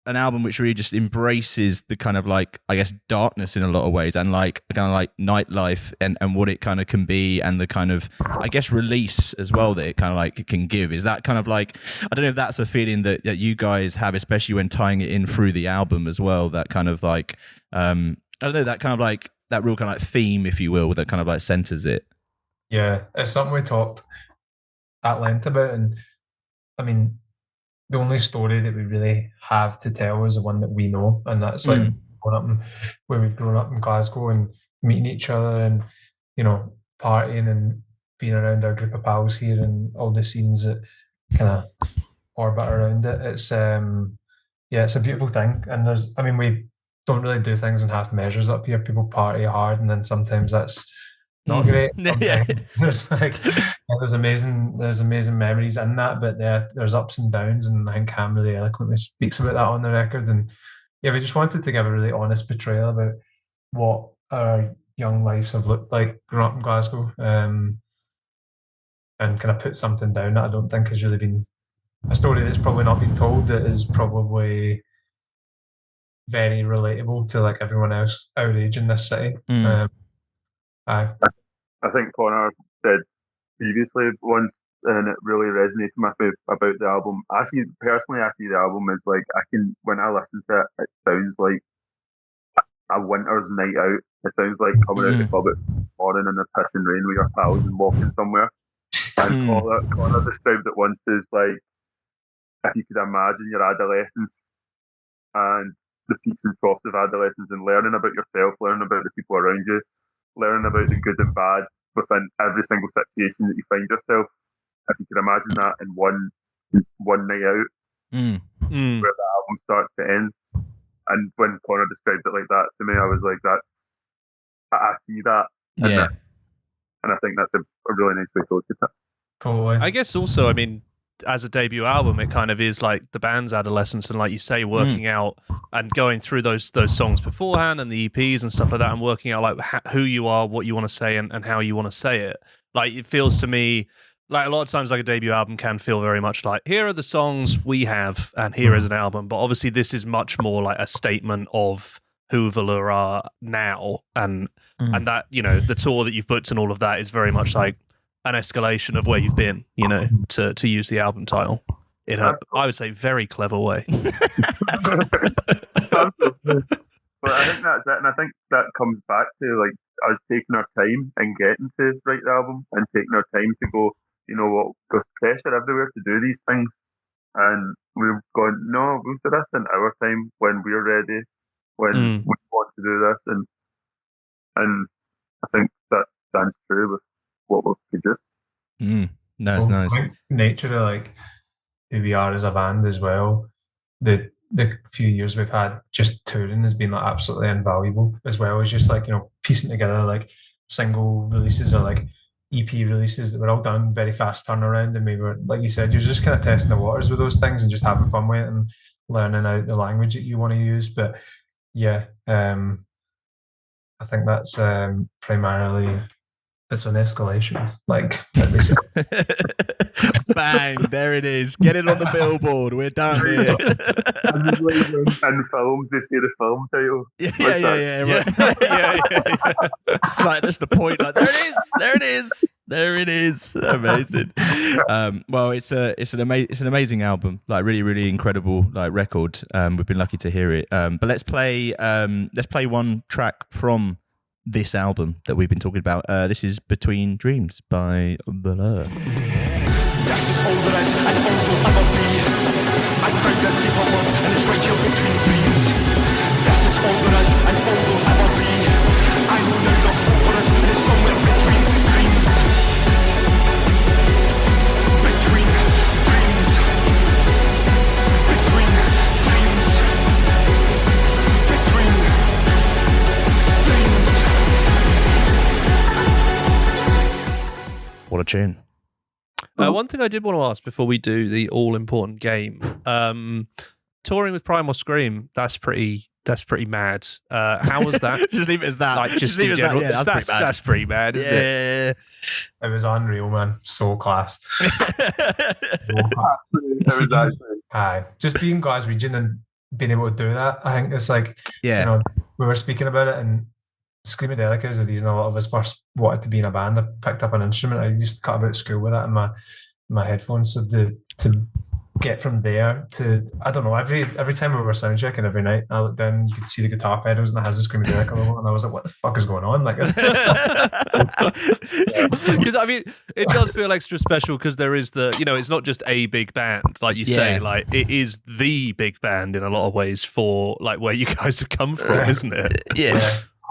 an album which really just embraces the kind of like, I guess, darkness in a lot of ways, and like kind of like nightlife and what it kind of can be, and the kind of, I guess, release as well that it kind of like can give. Is that kind of like, I don't know if that's a feeling that you guys have, especially when tying it in through the album as well, that kind of like I don't know, that kind of like that real kind of like theme, if you will, that kind of like centers it. Yeah, it's something we talked at length about, and I mean, the only story that we really have to tell is the one that we know, and that's like where we've grown up in Glasgow and meeting each other and, you know, partying and being around our group of pals here and all the scenes that kind of orbit around it. It's it's a beautiful thing, and we don't really do things in half measures up here. People party hard, and then sometimes that's not great. There's amazing memories in that, but there's ups and downs, and I think Cam really eloquently speaks about that on the record. And we just wanted to give a really honest portrayal about what our young lives have looked like growing up in Glasgow, and kind of put something down that I don't think has really been a story that's probably not been told, that is probably very relatable to like everyone else our age in this city. I think Connor said previously once, and it really resonated with me about the album. I see the album as like, when I listen to it, it sounds like a winter's night out. It sounds like coming out the club at morning in the pissing rain with your pals and walking somewhere. And Connor described it once as like, if you could imagine your adolescence and the peaks and troughs of adolescence, and learning about yourself, learning about the people around you, learning about the good and bad within every single situation that you find yourself. If you could imagine that in one night out, where the album starts to end. And when Connor described it like that to me, I was like, I see that. And I think that's a really nice way to look at it. Totally. I guess also, I mean, as a debut album, it kind of is like the band's adolescence, and like you say, working out and going through those songs beforehand and the EPs and stuff like that, and working out like who you are, what you want to say, and how you want to say it. Like it feels to me like a lot of times like a debut album can feel very much like here are the songs we have and here is an album, but obviously this is much more like a statement of who VLURE are now, and that, you know, the tour that you've booked and all of that is very much like an escalation of where you've been, you know, to use the album title in a, I would say, very clever way. But I think that's it, and I think that comes back to like us taking our time and getting to write the album and taking our time to go, you know what, there's pressure everywhere to do these things, and we've gone, no, we'll do this in our time when we're ready, when we want to do this, and I think that stands true with what we've produced. That's nice. Nature of like who we are as a band as well. The few years we've had just touring has been like absolutely invaluable, as well as just like, you know, piecing together like single releases or like EP releases that were all done very fast turnaround, and we were, like you said, you're just kind of testing the waters with those things and just having fun with it and learning out the language that you want to use. But yeah, I think that's primarily it's an escalation, like at least. Bang, there it is. Get it on the billboard. We're done here. And films, they say the film title. Yeah. It's like, that's the point. Like, there it is. Amazing. Well, it's an amazing album. Like, really, really incredible like record. We've been lucky to hear it. But let's play one track from this album that we've been talking about. This is Between Dreams by VLURE. Das ist all that is and all will ever be. I pray that we pop us and it's right here between dreams. Das ist all that is and all will ever be. I know now lost hope for us and it's somewhere between dreams. Between dreams. Between dreams. Between dreams. What a tune. One thing I did want to ask before we do the all-important game, touring with Primal Scream, that's pretty mad. How was that? Just leave it as that. Like, just in general, yeah, that's pretty mad, isn't it? It was unreal, man. So class. Just being Glaswegian and being able to do that, I think it's like, you know, we were speaking about it, and Screamadelica is the reason a lot of us first wanted to be in a band. I picked up an instrument. I used to cut about school with that in my headphones. So to get from there to, I don't know, every time we were soundchecking every night, I looked down, you could see the guitar pedals and it has the Screamadelica logo, and I was like, what the fuck is going on? Like, because I mean, it does feel extra special because there is the, you know, it's not just a big band, like you say, like it is the big band in a lot of ways for like where you guys have come from, isn't it? Yeah.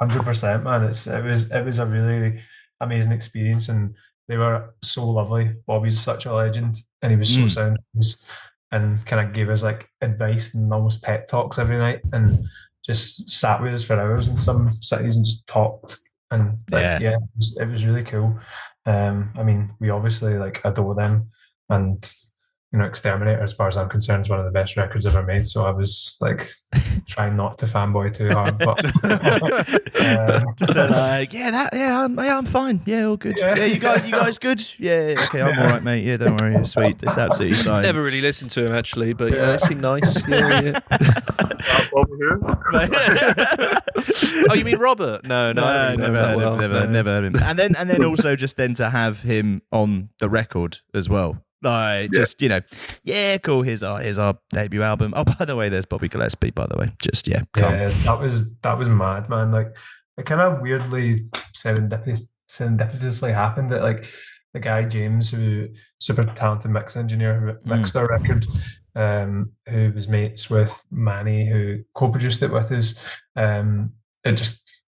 100%, man. It was a really amazing experience, and they were so lovely. Bobby's such a legend, and he was so sound, and kind of gave us like advice and almost pep talks every night, and just sat with us for hours in some cities and just talked. And like, it was really cool. I mean, we obviously like adore them, and you know, Exterminator, as far as I'm concerned, is one of the best records ever made. So I was like trying not to fanboy too hard, but just like, I'm fine. Yeah, all good. Yeah, you guys good? Yeah, okay, I'm all right, mate. Yeah, don't worry, sweet. It's absolutely fine. Never really listened to him actually, but yeah, it seemed nice. Yeah. Oh, you mean Robert? No, never heard him. And then also just then to have him on the record as well. Like, just, you know, cool. Here's our debut album. Oh, by the way, there's Bobby Gillespie, by the way. Just, that was mad, man. Like, it kind of weirdly serendipitously happened that, like, the guy, James, who super talented mix engineer who mixed our record, who was mates with Manny, who co-produced it with us,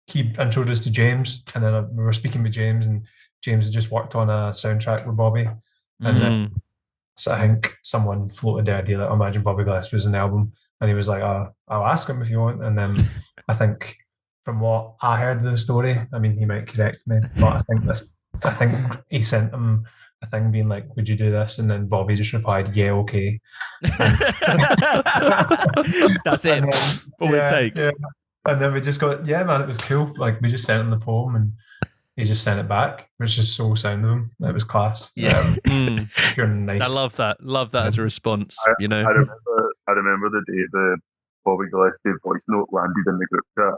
he introduced us to James, and then we were speaking with James, and James had just worked on a soundtrack with Bobby. And then, so I think someone floated the idea that Imagine Bobby Gillespie was an album, and he was like, I'll ask him if you want. And then I think from what I heard of the story, I mean, he might correct me, but I think he sent him a thing being like, would you do this? And then Bobby just replied, yeah, okay. That's it. All it takes. Yeah. And then we just got, yeah, man, it was cool. Like, we just sent him the poem, and he just sent it back, which is so sound of him. It was class. Yeah. Pure nice. I love that. Love that as a response. I remember the day the Bobby Gillespie voice note landed in the group chat.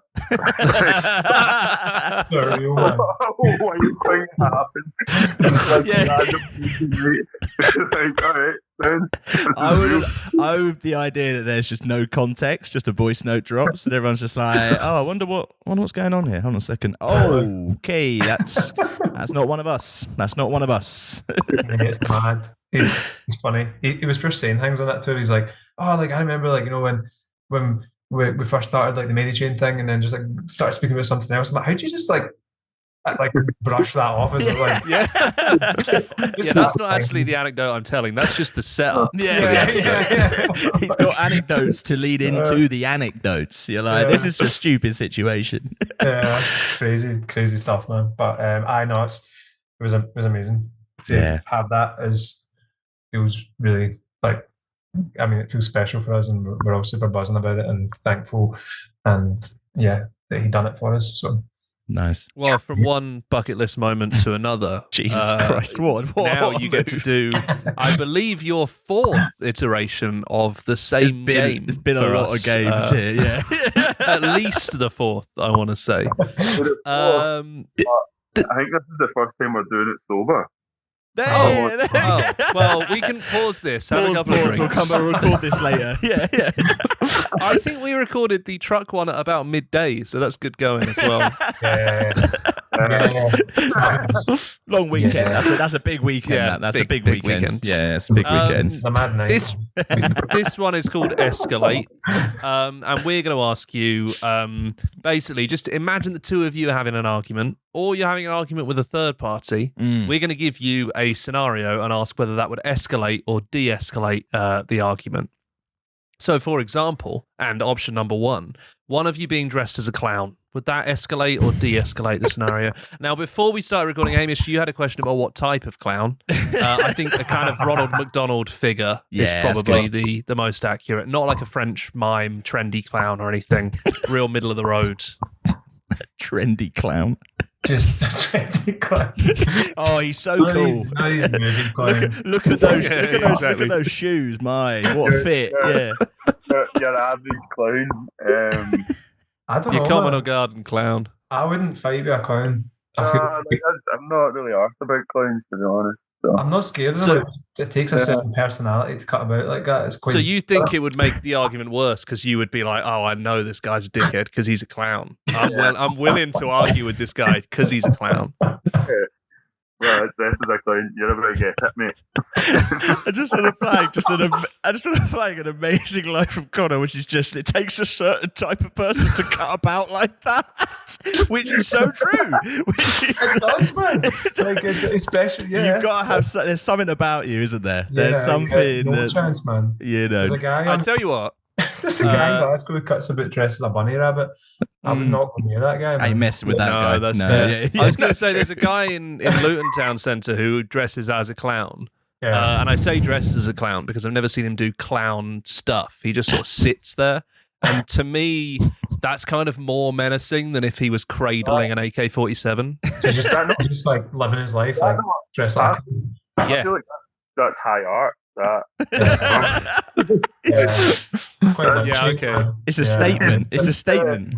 Sorry, oh man. Why you think that happened? Like, all right, then. I would the idea that there's just no context, just a voice note drops, and everyone's just like, "Oh, I wonder what's going on here." Hold on a second. Oh, okay, that's not one of us. That's not one of us. It's mad. It's funny. He was first saying things on that tour. He's like, "Oh, like I remember, like when we first started like the Mary Chain thing, and then just like started speaking about something else." I'm like, how'd you just like brush that off? Is it like that's not actually the anecdote I'm telling. That's just the setup. Yeah. He's got anecdotes to lead into the anecdotes. You're like, this is a stupid situation. Yeah, crazy stuff, man. But I know it was amazing to have that. Feels really like, I mean, it feels special for us, and we're all super buzzing about it and thankful, and that he done it for us. So nice. Well, from one bucket list moment to another, Jesus Christ! What now you get to do, I believe, your fourth iteration of the same game. There's been a lot of games here, yeah. At least the fourth, I want to say. I think this is the first time we're doing it sober. Well, we can pause this. Have a couple of drinks. We'll come and record this later. Yeah. I think we recorded the truck one at about midday, so that's good going as well. Long weekend. That's a big weekend. Yeah, that's a big weekend. Yeah, it's a big weekend. This one is called Escalate, and we're going to ask you basically just imagine the two of you are having an argument, or you're having an argument with a third party. We're going to give you a scenario and ask whether that would escalate or de-escalate the argument. So, for example, and option number one of you being dressed as a clown. Would that escalate or de-escalate the scenario? Now, before we started recording, Hamish, you had a question about what type of clown. I think a kind of Ronald McDonald figure is probably the most accurate. Not like a French mime, trendy clown or anything. Real middle of the road. Trendy clown. Just a trendy clown. Oh, he's so cool. He's moving clowns. Look at those. Look at those shoes. What a fit. Yeah. Your average clown. I don't know. Your common or garden clown. I wouldn't fight with a clown. I'm not really asked about clowns, to be honest. So. I'm not scared of them. It takes a certain personality to cut about like that. It's quite. So you think it would make the argument worse because you would be like, "Oh, I know this guy's a dickhead because he's a clown. I'm willing to argue with this guy because he's a clown." Well, dressed as a clown, you're about to get hit, mate. I just want to flag an amazing line from Connor, which is just, it takes a certain type of person to cut about like that, which is so true. It does, man. Like, especially, you've got to have, there's something about you, isn't there? There's something no chance, man. You know. I tell you what. There's a guy in Glasgow who cuts about dressed as a bunny rabbit. I would not go near that guy. I ain't messing with that guy. That's fair. I was going to say there's a guy in Luton Town Centre who dresses as a clown. Yeah. And I say dresses as a clown because I've never seen him do clown stuff. He just sort of sits there. And to me, that's kind of more menacing than if he was cradling an AK-47. So just like living his life, like dressed like. I feel like that's high art. Okay. It's a statement. It's a statement.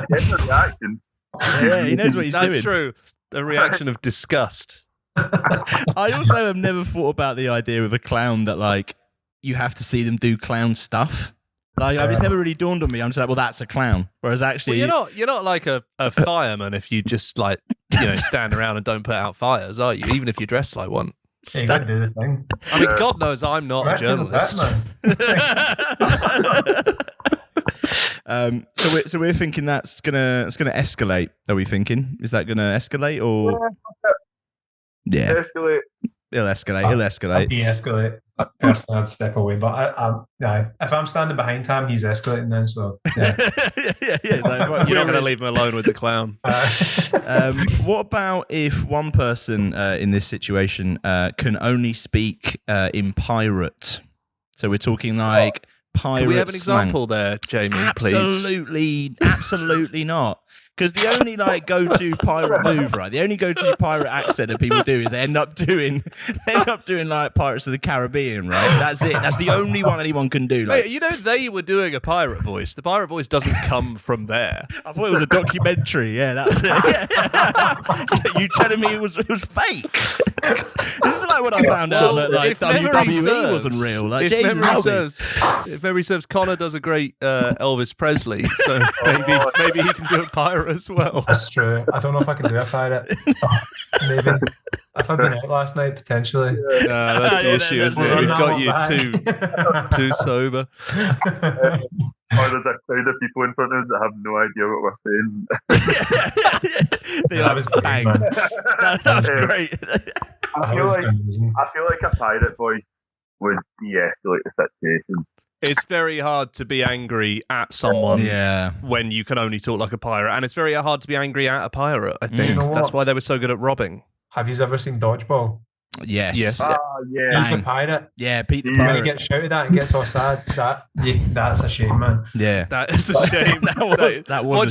He's a reaction. Yeah, he knows what he's doing. That's true. The reaction of disgust. I also have never thought about the idea of a clown that like you have to see them do clown stuff. Like it's never really dawned on me. I'm just like, well, that's a clown. Whereas actually, you're not like a fireman if you just like stand around and don't put out fires, are you? Even if you dress like one. You gotta do the thing. I mean, God knows I'm not a journalist. So we're thinking it's gonna escalate. Are we thinking? Is that gonna escalate or? Yeah. Escalate. It'll escalate. De-escalate. Personally, I'd step away. But if I'm standing behind him, he's escalating then. So yeah. It's like, you're not going to leave him alone with the clown. What about if one person in this situation can only speak in pirate? So we're talking like pirate. Can we have an example there, Jamie? Absolutely not. Because the only like go-to pirate move, right? The only go-to pirate accent that people do is they end up doing like Pirates of the Caribbean, right? That's it. That's the only one anyone can do. Like, Mate, you know they were doing a pirate voice. The pirate voice doesn't come from there. I thought it was a documentary. Yeah, that's it. You telling me it was fake? This is like when I found out that like WWE wasn't real. Like, if memory serves, Connor does a great Elvis Presley, so maybe he can do a pirate as well. That's true. I don't know if I can do a pirate. Maybe. If I've been out last night, potentially. No, that's the issue, isn't it? We've got you too sober. Or there's a crowd of people in front of us that have no idea what we're saying. That was bang. That was great. I feel like a pirate voice would de-escalate the situation. It's very hard to be angry at someone when you can only talk like a pirate, and it's very hard to be angry at a pirate. I think that's why they were so good at robbing. Have you ever seen Dodgeball? Yes. Yeah. Pete the pirate. Yeah, Pete the When he pirate. gets shouted at and gets all sad, that's a shame, man. Yeah, that is a shame. that was a shame. That was a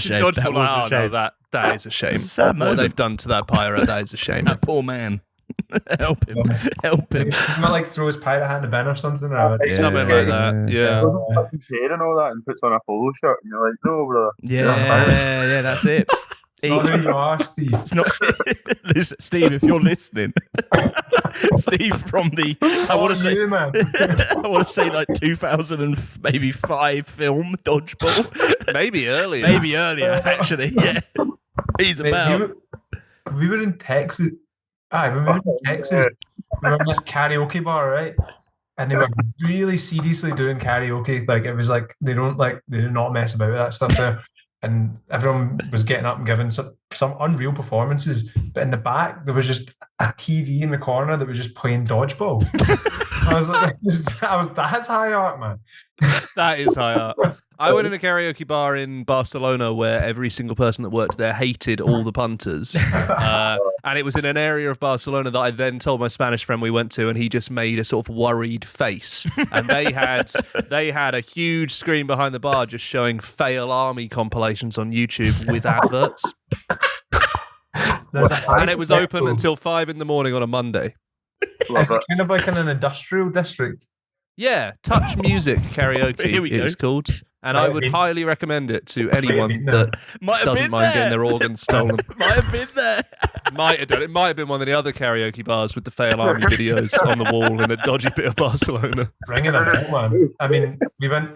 shame. That is a shame. What they've done to that pirate, that is a shame. That poor man. Help him. He might like throw his pirate hat in the bin or something. Or something like that. Yeah. Hair and all that, and puts on a polo shirt, and you're like, no, brother. Yeah, that's it. It's not who you are, Steve. It's not. Listen, Steve, if you're listening, Steve from the I want to say like 2005 film Dodgeball. Maybe earlier. Actually. Yeah, he's about. We were in Texas. When we were in Texas, we were in this karaoke bar, right? And they were really seriously doing karaoke. Like it was like they do not mess about with that stuff there. And everyone was getting up and giving some unreal performances. But in the back, there was just a TV in the corner that was just playing Dodgeball. I was like, that's high art, man. That is high art. I went in a karaoke bar in Barcelona where every single person that worked there hated all the punters. And it was in an area of Barcelona that I then told my Spanish friend we went to, and he just made a sort of worried face. And they had a huge screen behind the bar just showing Fail Army compilations on YouTube with adverts. And it was open until 5 a.m. on a Monday. It's kind of like in an industrial district. Yeah, Touch Music Karaoke it's called. And I would highly recommend it to anyone that doesn't mind getting their organs stolen. Might have been there. Might have done. It might have been one of the other karaoke bars with the Fail Army videos on the wall in a dodgy bit of Barcelona. Ringing a bell, man. I mean, we went,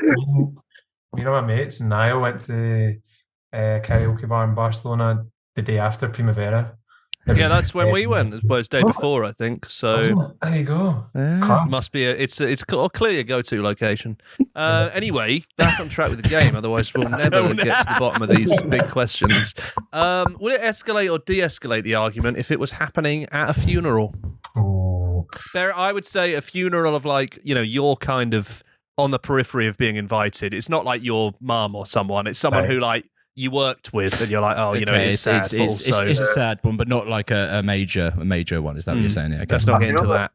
my mates and I went to a karaoke bar in Barcelona the day after Primavera. Yeah, that's when we went. It was the day before, I think. So there you go. Must be it's a clear go-to location. Anyway, back on track with the game. Otherwise, we'll never get to the bottom of these big questions. Would it escalate or de-escalate the argument if it was happening at a funeral? Oh. I would say a funeral of like you're kind of on the periphery of being invited. It's not like your mum or someone. It's someone who like you worked with, and you're like, it's sad. It's a sad one, but not like a major one. Is that what you're saying? Yeah, okay. Let's not get into that.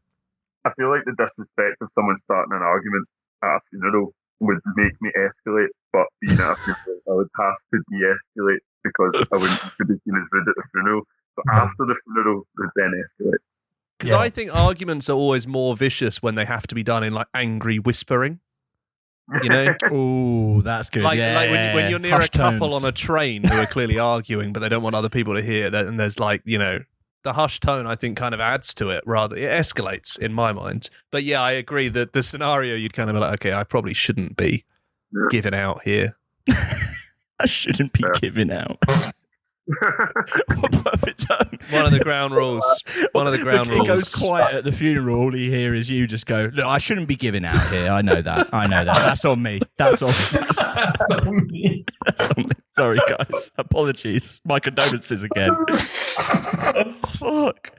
I feel like the disrespect of someone starting an argument at a funeral would make me escalate, but being at a funeral, I would have to de-escalate because I wouldn't be seen as rude at the funeral. So after the funeral, would then escalate. Because I think arguments are always more vicious when they have to be done in like angry whispering. Oh, that's good. Like when you're near a couple on a train who are clearly arguing, but they don't want other people to hear that, and there's like the hushed tone. I think kind of adds to it. Rather, it escalates in my mind. But yeah, I agree that the scenario you'd kind of be like, okay, I probably shouldn't be giving out here. I shouldn't be giving out. Perfect time. One of the ground rules. It goes quiet at the funeral. All you hear is you just go, look, I shouldn't be giving out here. I know that. That's on me. That's on me. Sorry, guys. Apologies. My condolences again. Fuck.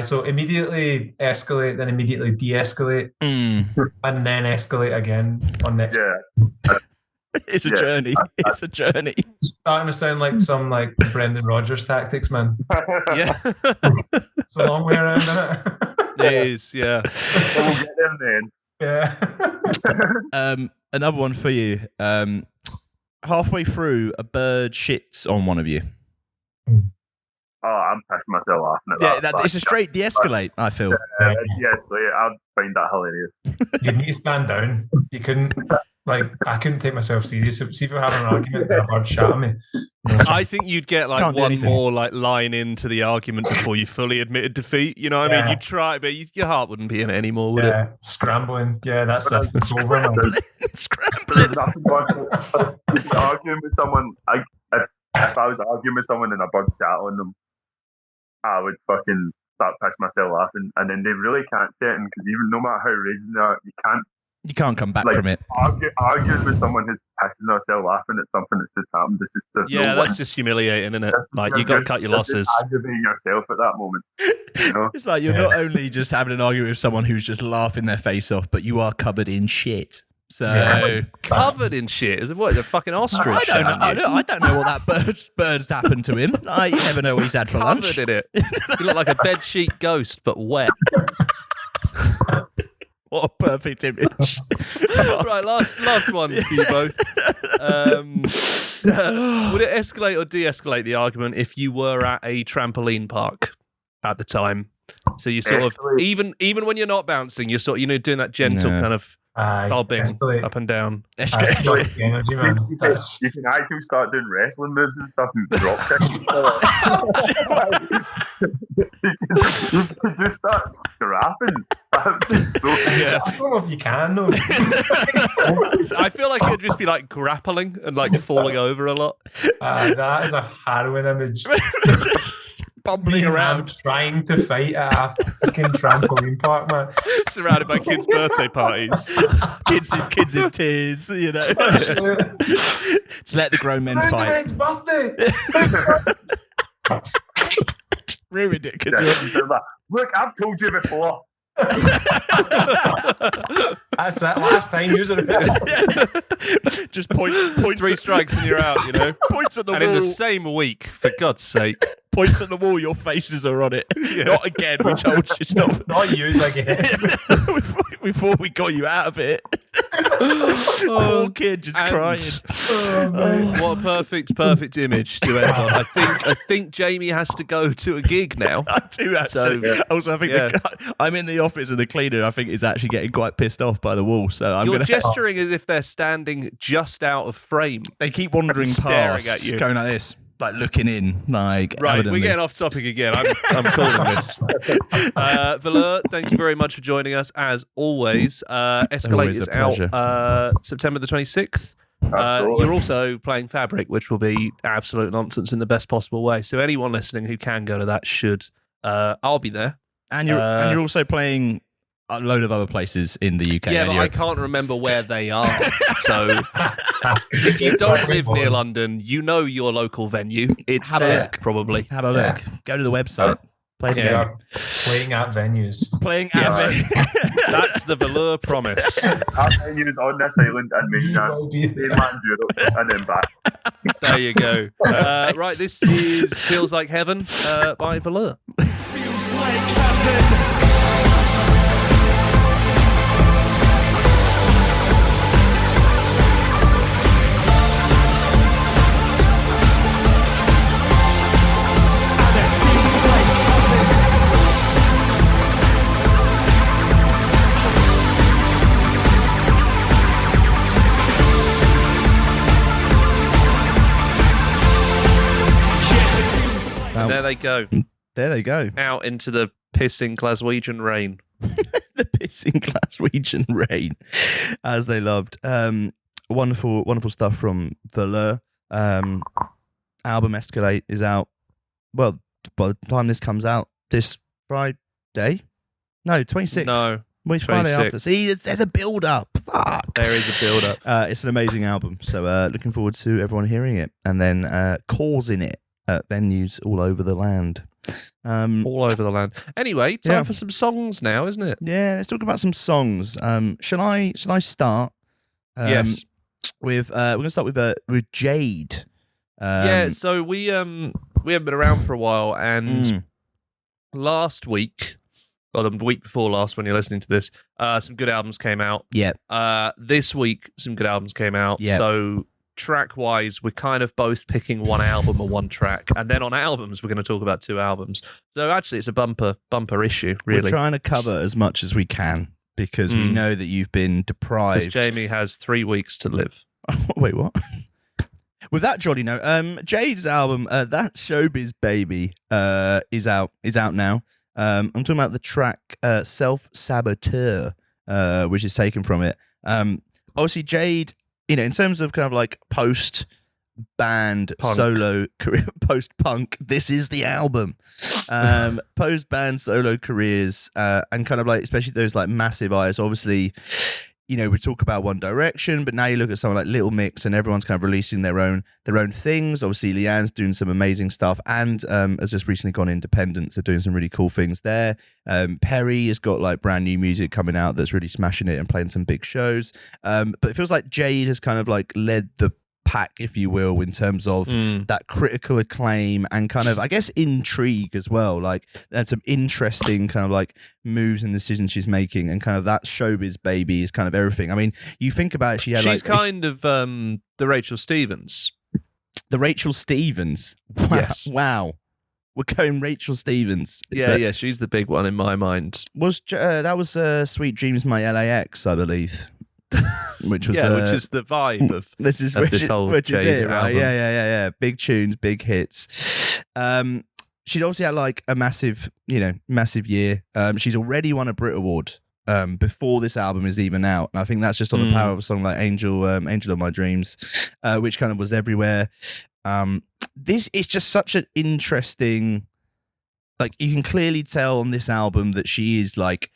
So immediately escalate, then immediately de-escalate, and then escalate again on next. Yeah. It's a journey. It's a journey. Starting to sound like some like Brendan Rodgers tactics, man. Yeah. It's a long way around, isn't it? It is, yeah. We'll get them then. Yeah. Another one for you. halfway through, a bird shits on one of you. Oh, I'm pissing myself laughing at Yeah, that. it's a straight de-escalate, I feel. Yes, I find that hilarious. You need to stand down. You couldn't, I couldn't take myself serious. See if we're having an argument and a bird shot at me. I think you'd get one more line into the argument before you fully admitted defeat. You know what I mean? You'd try, but your heart wouldn't be in it anymore, would it? Scrambling. Yeah, that's it. It's over. Scrambling. There's nothing worse than arguing with someone. If I was arguing with someone and a bird shat on them, I would fucking start pissing myself laughing, and then they really can't say it because even no matter how raging they are, you can't come back from it. Arguing with someone who's pissing themselves laughing at something that's just happened. That's just humiliating, isn't it? Like, you got to cut your losses. Aggravating yourself at that moment. You know? It's like you're not only just having an argument with someone who's just laughing their face off, but you are covered in shit. So covered in shit? Is it what? A fucking ostrich? I don't know what that bird's happened to him. You never know what he's had for lunch. Covered in it. You look like a bedsheet ghost, but wet. What a perfect image. Right, last one for you both. Would it escalate or de-escalate the argument if you were at a trampoline park at the time? So you sort of even when you're not bouncing, you're sort of doing that gentle kind of bobbing up and down. Escalate energy, man. You can actually start doing wrestling moves and stuff and drop kicks. You can just start scrapping. I don't know if you can though. I feel like it'd just be like grappling and like falling over a lot. That is a harrowing image. Just bumbling around, trying to fight at a fucking trampoline park, man. Surrounded by kids' birthday parties. kids in tears, you know. Just let the grown men fight. It's birthday. Ruined it. Look, I've told you before. That's that last time using it. Just points 3 strikes and you're out, you know. Points at the wall. And in the same week, for God's sake. Points at the wall, your faces are on it. Yeah. Not again, we told you, stop. Not you again. Before we got you out of it. Poor kid just crying. What a perfect image to end on. I think Jamie has to go to a gig now. I do actually. So, also, I think I'm in the office and the cleaner, I think, is actually getting quite pissed off by the wall. So I'm gesturing as if they're standing just out of frame. They keep wandering past, at you, going like this. Like looking in, like right. Evidently. We're getting off topic again. I'm calling this. VLURE, thank you very much for joining us as always. Escalate is out September the 26th. You're also playing Fabric, which will be absolute nonsense in the best possible way. So anyone listening who can go to that should. I'll be there. And you're also playing a load of other places in the UK. Yeah, but I can't remember where they are. So if you don't live near London, you know your local venue. It's there, probably. Have a look. Go to the website. Play the game. Playing at venues. Playing at venues. That's the VLURE promise. At venues on this island and mainland Europe and then back. There you go. Right, this is Feels Like Heaven by VLURE. Feels like heaven. There they go. There they go. Out into the pissing Glaswegian rain. The pissing Glaswegian rain, as they loved. Wonderful stuff from VLURE. Album Escalate is out. Well, by the time this comes out, this Friday? No, 26th. No. Which Friday after? See, there's a build-up. Fuck. There is a build-up. It's an amazing album. So looking forward to everyone hearing it and then causing it at venues all over the land. All over the land. Anyway, time for some songs now, isn't it? Yeah, let's talk about some songs. Shall I start? Yes. With we're gonna start with JADE. So we haven't been around for a while, and last week, or the week before last, when you're listening to this, some good albums came out. Yeah. This week, some good albums came out. Yeah. So track-wise, we're kind of both picking one album or one track, and then on albums, we're going to talk about 2 albums. So actually, it's a bumper issue, really. We're trying to cover as much as we can because we know that you've been deprived. Because Jamie has 3 weeks to live. Wait, what? With that jolly note, Jade's album, That Showbiz Baby, is out now. I'm talking about the track Self-Saboteur, which is taken from it. Obviously, Jade, in terms of kind of like post-band solo career, post-punk, this is the album. Post-band solo careers, and kind of like, especially those like massive eyes, obviously, we talk about One Direction, but now you look at someone like Little Mix and everyone's kind of releasing their own things. Obviously, Leanne's doing some amazing stuff and has just recently gone independent, so doing some really cool things there. Perry has got like brand new music coming out that's really smashing it and playing some big shows. But it feels like Jade has kind of like led the pack, if you will, in terms of that critical acclaim and kind of, I guess, intrigue as well. Like, there's some interesting kind of like moves and decisions she's making, and kind of that Showbiz Baby is kind of everything. I mean, you think about it, she's kind of the Rachel Stevens. The Rachel Stevens. Wow. Yes. Wow. We're going Rachel Stevens. Yeah, she's the big one in my mind. That was Sweet Dreams My LAX, I believe. Which was which is the vibe of this whole Jade right? Yeah. Big tunes, big hits. She's obviously had like a massive year. She's already won a Brit Award before this album is even out, and I think that's just on the power of a song like Angel of My Dreams, which kind of was everywhere. This is just such an interesting, like, you can clearly tell on this album that she is like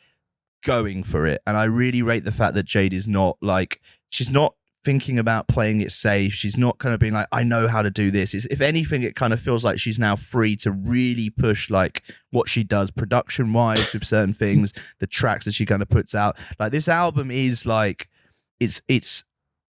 going for it, and I really rate the fact that Jade is not like, she's not thinking about playing it safe. She's not kind of being like, I know how to do this. If anything, it kind of feels like she's now free to really push like what she does production wise with certain things, the tracks that she kind of puts out. Like, this album is like, it's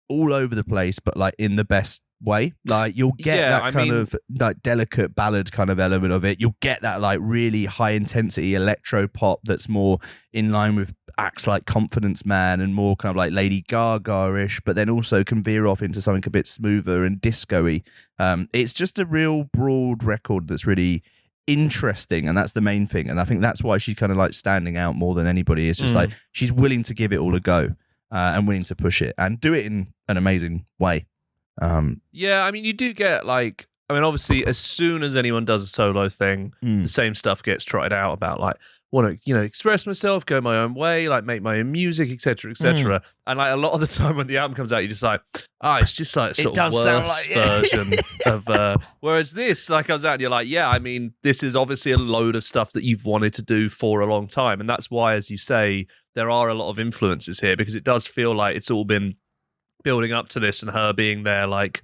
all over the place, but like in the best way. Like, you'll get that kind of like delicate ballad kind of element of it. You'll get that like really high intensity electro pop that's more in line with acts like Confidence Man and more kind of like Lady Gaga-ish, but then also can veer off into something a bit smoother and disco-y. It's just a real broad record that's really interesting, and that's the main thing. And I think that's why she's kind of like standing out more than anybody. It's just like she's willing to give it all a go and willing to push it and do it in an amazing way. You do get like, obviously, as soon as anyone does a solo thing, the same stuff gets trotted out about like, want to express myself, go my own way, like make my own music, etc., etc. And like a lot of the time when the album comes out, you're just like, it's just like sort of worse version of. Whereas this like comes out and you're like, this is obviously a load of stuff that you've wanted to do for a long time, and that's why, as you say, there are a lot of influences here, because it does feel like it's all been building up to this, and her being there, like,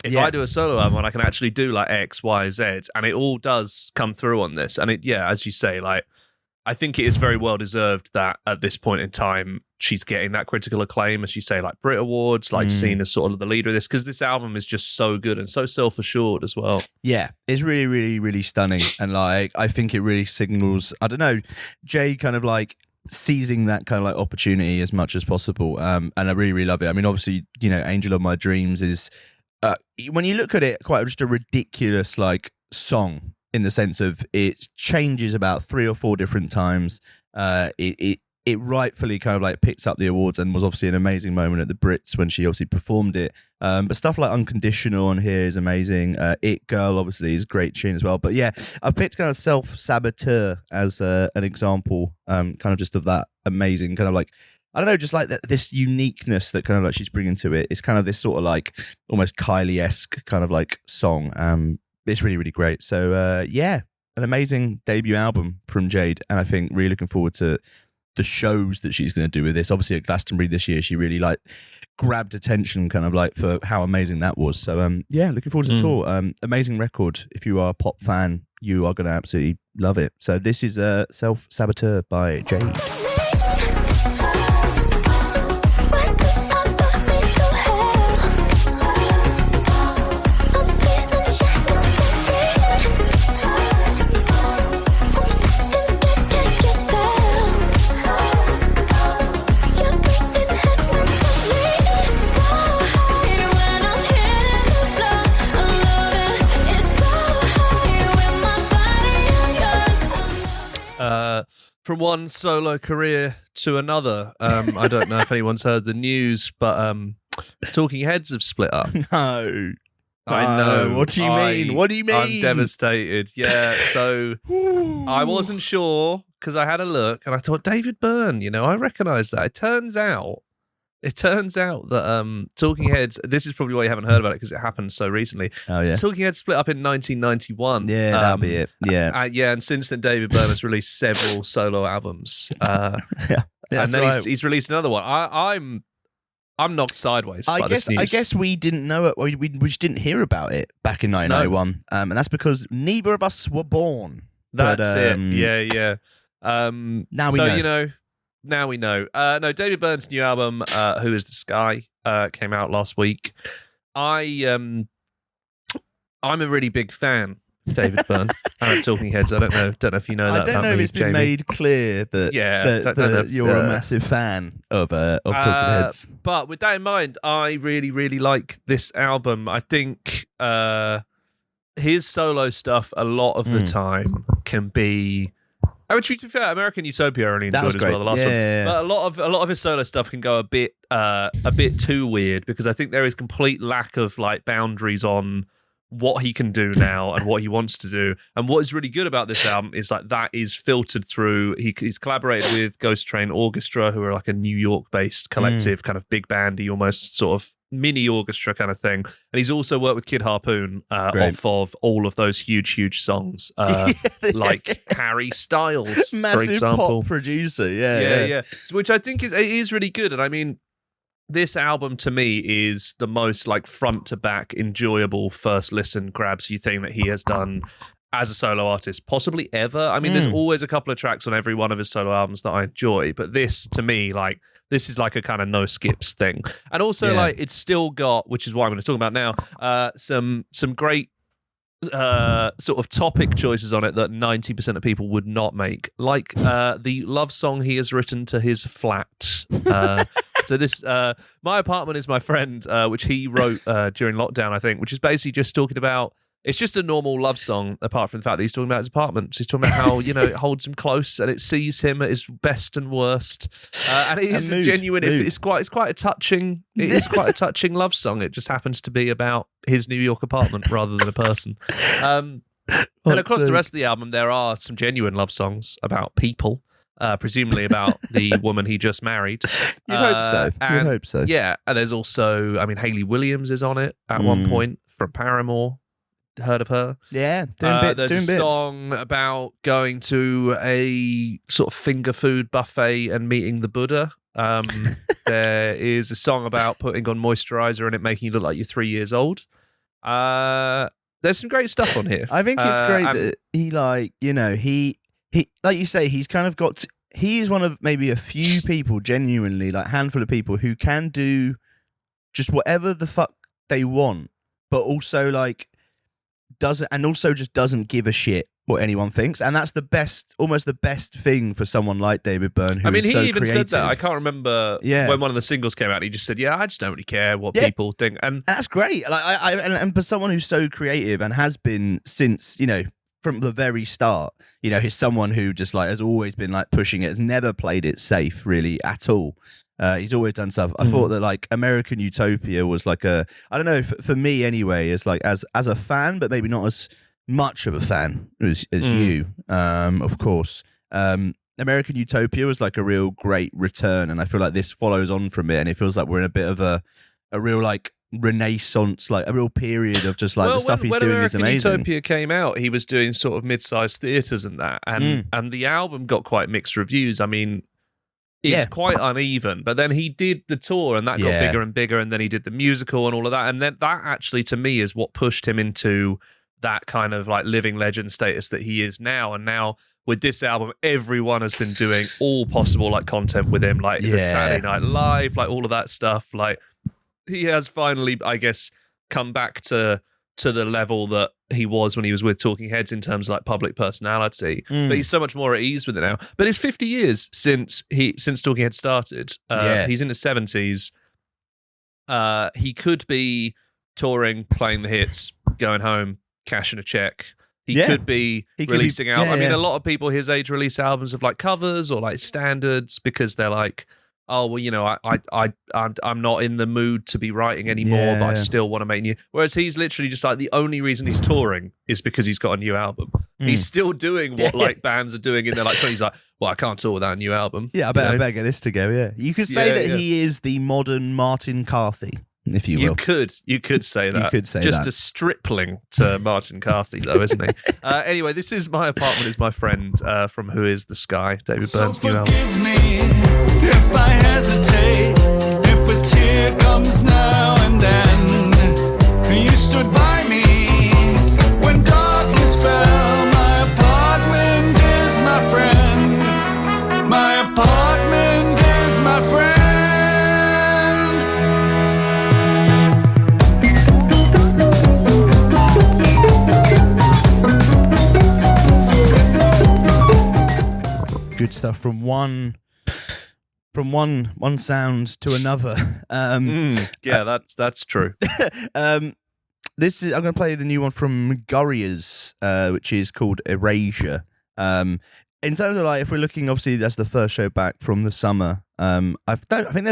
if I do a solo album, I can actually do like X, Y, Z, and it all does come through on this. And it, as you say, like, I think it is very well deserved that at this point in time she's getting that critical acclaim, as you say, like Brit Awards, like seen as sort of the leader of this, because this album is just so good and so self-assured as well. Yeah, it's really, really, really stunning, and like I think it really signals, I don't know, Jay kind of like seizing that kind of like opportunity as much as possible, and I really, really love it. I mean, obviously, Angel of My Dreams is when you look at it, quite just a ridiculous like song, in the sense of it changes about 3 or 4 different times. It rightfully kind of like picks up the awards, and was obviously an amazing moment at the Brits when she obviously performed it. But stuff like Unconditional on here is amazing. It Girl obviously is a great tune as well. But yeah, I've picked kind of Self-Saboteur as an example, kind of just of that amazing kind of like, I don't know, just like this uniqueness that kind of like she's bringing to it. It's kind of this sort of like almost Kylie-esque kind of like song. It's really, really great. So an amazing debut album from Jade, and I think really looking forward to the shows that she's going to do with this. Obviously at Glastonbury this year, she really like grabbed attention kind of like for how amazing that was. So looking forward to the tour. Amazing record. If you are a pop fan, you are going to absolutely love it. So this is Self-Saboteur by Jade. from one solo career to another. I don't know if anyone's heard the news, but Talking Heads have split up. No. I know. What do you mean? What do you mean? I'm devastated. Yeah. So I wasn't sure because I had a look and I thought David Byrne. I recognise that. It turns out that Talking Heads. This is probably why you haven't heard about it because it happened so recently. Oh yeah. Talking Heads split up in 1991. Yeah, that'll be it. Yeah. Yeah, and since then David Byrne has released several solo albums. Yeah. And then he's released another one. I'm knocked sideways by this news. I guess we didn't know it. We just didn't hear about it back in 1991, and that's because neither of us were born. That's it. Yeah. Now we know. Now we know. No, David Byrne's new album, "Who Is the Sky," came out last week. I'm a really big fan of David Byrne and Talking Heads. I don't know if you know that. I don't know if it's been made clear that you're a massive fan of Talking Heads. But with that in mind, I really, really like this album. I think his solo stuff a lot of the time can be. I mean, to be fair, American Utopia I really enjoyed as well, the last one. But a lot of his solo stuff can go a bit too weird because I think there is complete lack of like boundaries on what he can do now and what he wants to do. And what is really good about this album is like that is filtered through. He's collaborated with Ghost Train Orchestra, who are like a New York-based collective, kind of big bandy, almost sort of mini orchestra kind of thing. And he's also worked with Kid Harpoon off of all of those huge songs, like Harry Styles, massive for example. Pop producer. Yeah. So, which I think is really good. And I mean, this album to me is the most like front to back enjoyable first listen grabs you thing that he has done as a solo artist, possibly ever. I mean, there's always a couple of tracks on every one of his solo albums that I enjoy, but this to me, like, this is like a kind of no skips thing. And also like it's still got, which is what I'm going to talk about now, some great sort of topic choices on it that 90% of people would not make, like the love song he has written to his flat. So this, My Apartment Is My Friend, which he wrote during lockdown, I think, which is basically just talking about, it's just a normal love song, apart from the fact that he's talking about his apartment. So he's talking about how, it holds him close and it sees him at his best and worst. And it is a genuine, it's quite a touching, it is quite a touching love song. It just happens to be about his New York apartment rather than a person. And across the rest of the album, there are some genuine love songs about people. Presumably about the woman he just married. You'd hope so. Yeah, and there's also, I mean, Hayley Williams is on it at one point from Paramore. Heard of her? Yeah, doing bits. There's a song about going to a sort of finger food buffet and meeting the Buddha. There is a song about putting on moisturizer and it making you look like you're 3 years old. There's some great stuff on here. I think it's great that he, like, he like you say, he's kind of got. He is one of maybe a few people, genuinely, like handful of people who can do just whatever the fuck they want, but also like doesn't give a shit what anyone thinks, and that's almost the best thing for someone like David Byrne. Who he so even creative. said that. I can't remember when one of the singles came out. He just said, "Yeah, I just don't really care what people think," and that's great. Like and for someone who's so creative and has been since from the very start, he's someone who just like has always been like pushing it, has never played it safe really at all. He's always done stuff. I thought that like American Utopia was like I don't know, for me anyway, as like as a fan, but maybe not as much of a fan as you, of course. American Utopia was like a real great return, and I feel like this follows on from it, and it feels like we're in a bit of a real like renaissance, like a real period of just like the stuff he's doing is amazing. When American Utopia came out, he was doing sort of mid-sized theatres and that, and the album got quite mixed reviews. I mean, it's quite uneven, but then he did the tour and that got bigger and bigger, and then he did the musical and all of that, and then that actually to me is what pushed him into that kind of like living legend status that he is now. And now with this album, everyone has been doing all possible like content with him, like the Saturday Night Live, like all of that stuff. Like he has finally, I guess, come back to the level that he was when he was with Talking Heads in terms of like public personality, but he's so much more at ease with it now. But it's 50 years since Talking Heads started. He's in his 70s. He could be touring, playing the hits, going home, cashing a check. He could be releasing albums. I mean, yeah. a lot of people his age release albums of like covers or like standards because they're like, oh well, you know, I'm not in the mood to be writing anymore, but I still want to make new. Whereas he's literally just like the only reason he's touring is because he's got a new album. He's still doing what like bands are doing in their like 20s. Like, well, I can't tour without a new album. Yeah, I better get this to go. Yeah, you could say that he is the modern Martin Carthy, if you will. You could say that. You could say just that. a stripling to Martin Carthy, though, isn't he? Anyway, this is My Apartment Is My Friend from Who Is the Sky, David Byrne's new album. Forgive me if I hesitate, if a tear comes now and then. You stood by me when darkness fell. My apartment is my friend. My apartment is my friend. Good stuff from one sound to another. That's true. This is I'm going to play the new one from Gurriers, which is called Erasure. In terms of like, if we're looking, obviously that's the first show back from the summer. I think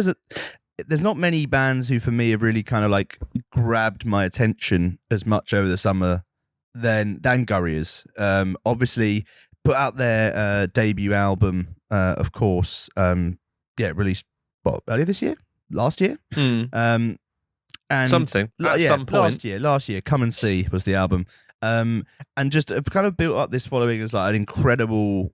there's not many bands who for me have really kind of like grabbed my attention as much over the summer than Gurriers. Obviously put out their debut album, of course. Released earlier this year, last year. And something at some point last year, Come and See was the album, and just kind of built up this following as like an incredible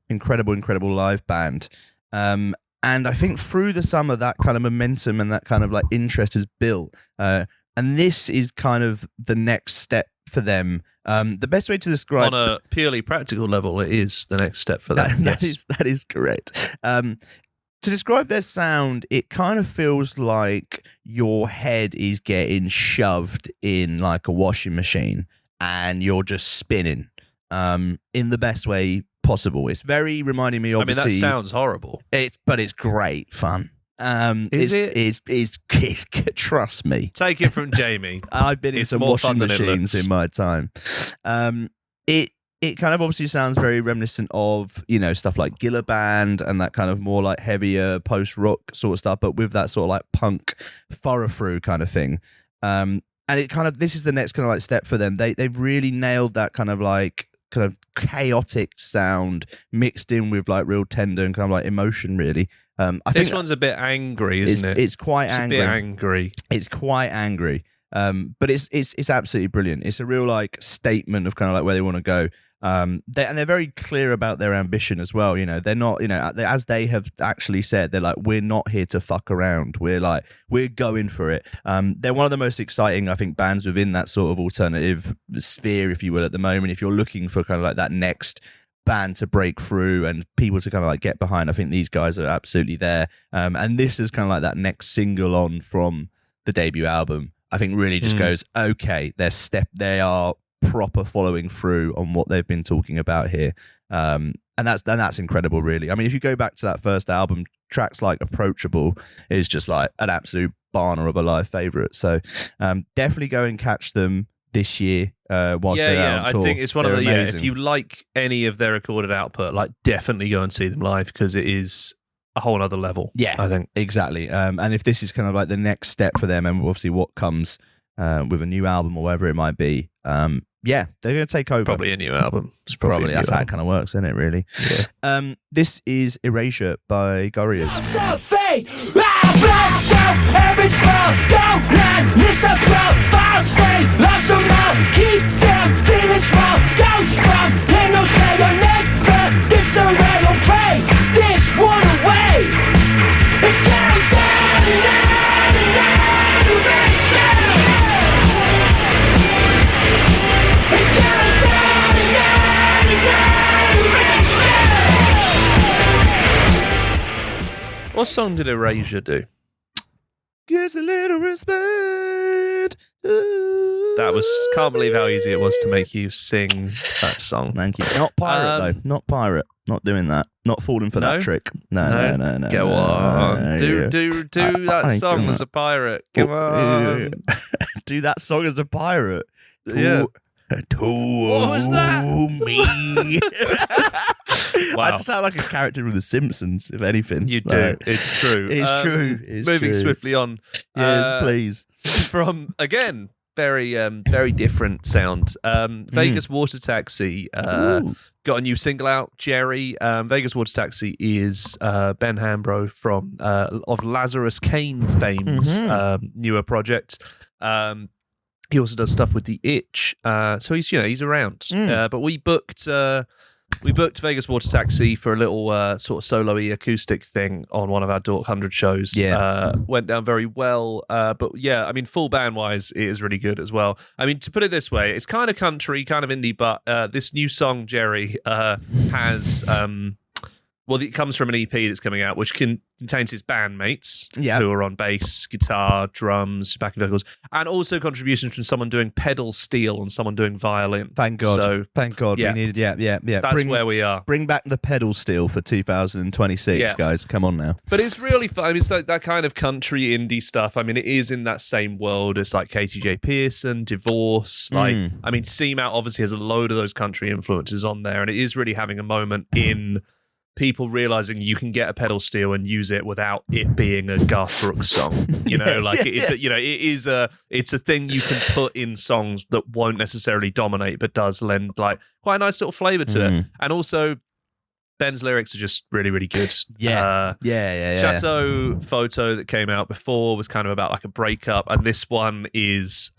live band. And I think through the summer that kind of momentum and that kind of like interest has built. And this is kind of the next step for them. The best way to describe on a purely practical level, it is the next step for them. That is correct. To describe their sound, it kind of feels like your head is getting shoved in like a washing machine and you're just spinning in the best way possible. It's very reminding me, obviously. I mean, that sounds horrible. But it's great fun. It's trust me. Take it from Jamie. I've been in some washing machines in my time. It kind of obviously sounds very reminiscent of, you know, stuff like Giller Band and that kind of more like heavier post-rock sort of stuff, but with that sort of like punk thorough kind of thing. And it kind of, this is the next kind of like step for them. They've really nailed that kind of chaotic sound mixed in with like real tender and kind of like emotion, really. I think this one's a bit angry, isn't it? It's quite angry. A bit angry. It's quite angry. But it's absolutely brilliant. It's a real like statement of kind of like where they want to go. They're very clear about their ambition as well. You know, they're not, you know, as they have actually said, they're like, we're not here to fuck around. We're going for it. They're one of the most exciting, I think, bands within that sort of alternative sphere, if you will, at the moment. If you're looking for kind of like that next band to break through and people to kind of like get behind, I think these guys are absolutely there. And this is kind of like that next single on from the debut album. I think really just goes, okay, they are proper following through on what they've been talking about here. And that's incredible, really. I mean, if you go back to that first album, tracks like Approachable is just like an absolute barner of a live favourite. So definitely go and catch them this year whilst they're out on tour. I think it's one of the, if you like any of their recorded output, like definitely go and see them live because it is a whole other level. Yeah, I think. Exactly. And if this is kind of like the next step for them and obviously what comes with a new album or whatever it might be, they're going to take over. Probably a new album. It's probably that's how it kind of works, isn't it, really? Yeah. This is Erasure by Gurriers. What song did Erasure do? Gives a little respect. That was, can't believe how easy it was to make you sing that song. Thank you. Not pirate though. Not pirate. Not doing that. Not falling for that trick. No. Go on. Do that song as a pirate. Come on. Do that song as a pirate. Yeah. What was that? Me. Wow. I just sound like a character of The Simpsons, if anything. You do. It's true. It's true. It's moving true. swiftly on. Yes, please. From, again, very different sound. Vegas Water Taxi got a new single out, Jerry. Vegas Water Taxi is Ben Hambro from of Lazarus Kane fame's newer project. He also does stuff with The Itch, so he's around. But we booked Vegas Water Taxi for a little sort of solo-y acoustic thing on one of our Dork 100 shows. Went down very well. But yeah, I mean, full band-wise, it is really good as well. I mean, to put it this way, it's kind of country, kind of indie, but this new song, Jerry, has... well, it comes from an EP that's coming out, which contains his bandmates who are on bass, guitar, drums, backing vocals, and also contributions from someone doing pedal steel and someone doing violin. Thank God. So, Thank God. yeah. We needed, That's where we are. Bring back the pedal steel for 2026, guys. Come on now. But it's really fun. I mean, it's like that kind of country indie stuff. I mean, it is in that same world as like Katie J. Pearson, Divorce. Like, I mean, Seamout obviously has a load of those country influences on there, and it is really having a moment in people realizing you can get a pedal steel and use it without it being a Garth Brooks song. You know, it's a thing you can put in songs that won't necessarily dominate, but does lend like quite a nice sort of flavor to it. And also, Ben's lyrics are just really, really good. Chateau Photo that came out before was kind of about like a breakup, and this one is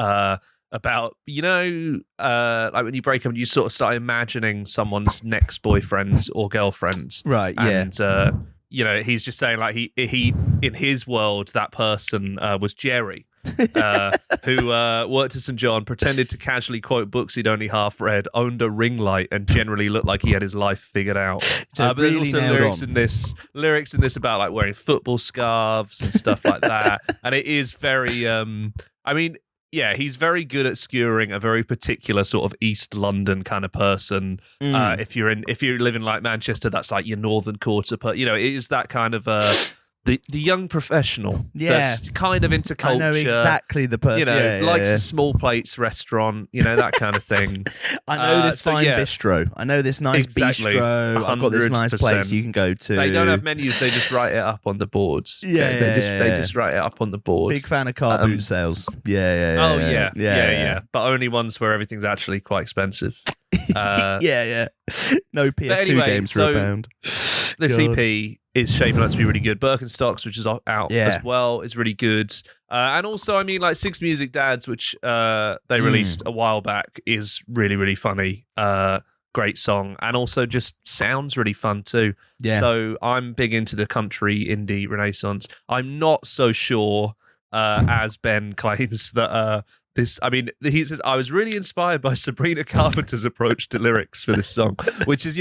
about, like when you break up and you sort of start imagining someone's next boyfriend or girlfriend. Right, yeah. And, he's just saying like he in his world, that person was Jerry, who worked at St. John, pretended to casually quote books he'd only half read, owned a ring light, and generally looked like he had his life figured out. So but there's really also lyrics in this about like wearing football scarves and stuff like that. And it is very, he's very good at skewering a very particular sort of East London kind of person. If you're living like Manchester, that's like your northern quarter. But it is that kind of the young professional that's kind of into culture. I know exactly the person. Likes a small plates restaurant, that kind of thing. I know this fine bistro. I know this nice bistro. I've got this nice place you can go to. They don't have menus. They just write it up on the boards. They just write it up on the board. Big fan of car boot sales. Yeah. But only ones where everything's actually quite expensive. No PS2 games for a pound. This EP is shaping up to be really good. Birkenstocks, which is out as well, is really good. And also, I mean, like Six Music Dads, which they released a while back, is really, really funny. Great song. And also just sounds really fun too. Yeah. So I'm big into the country indie renaissance. I'm not so sure, as Ben claims, that... he says, I was really inspired by Sabrina Carpenter's approach to lyrics for this song, which is,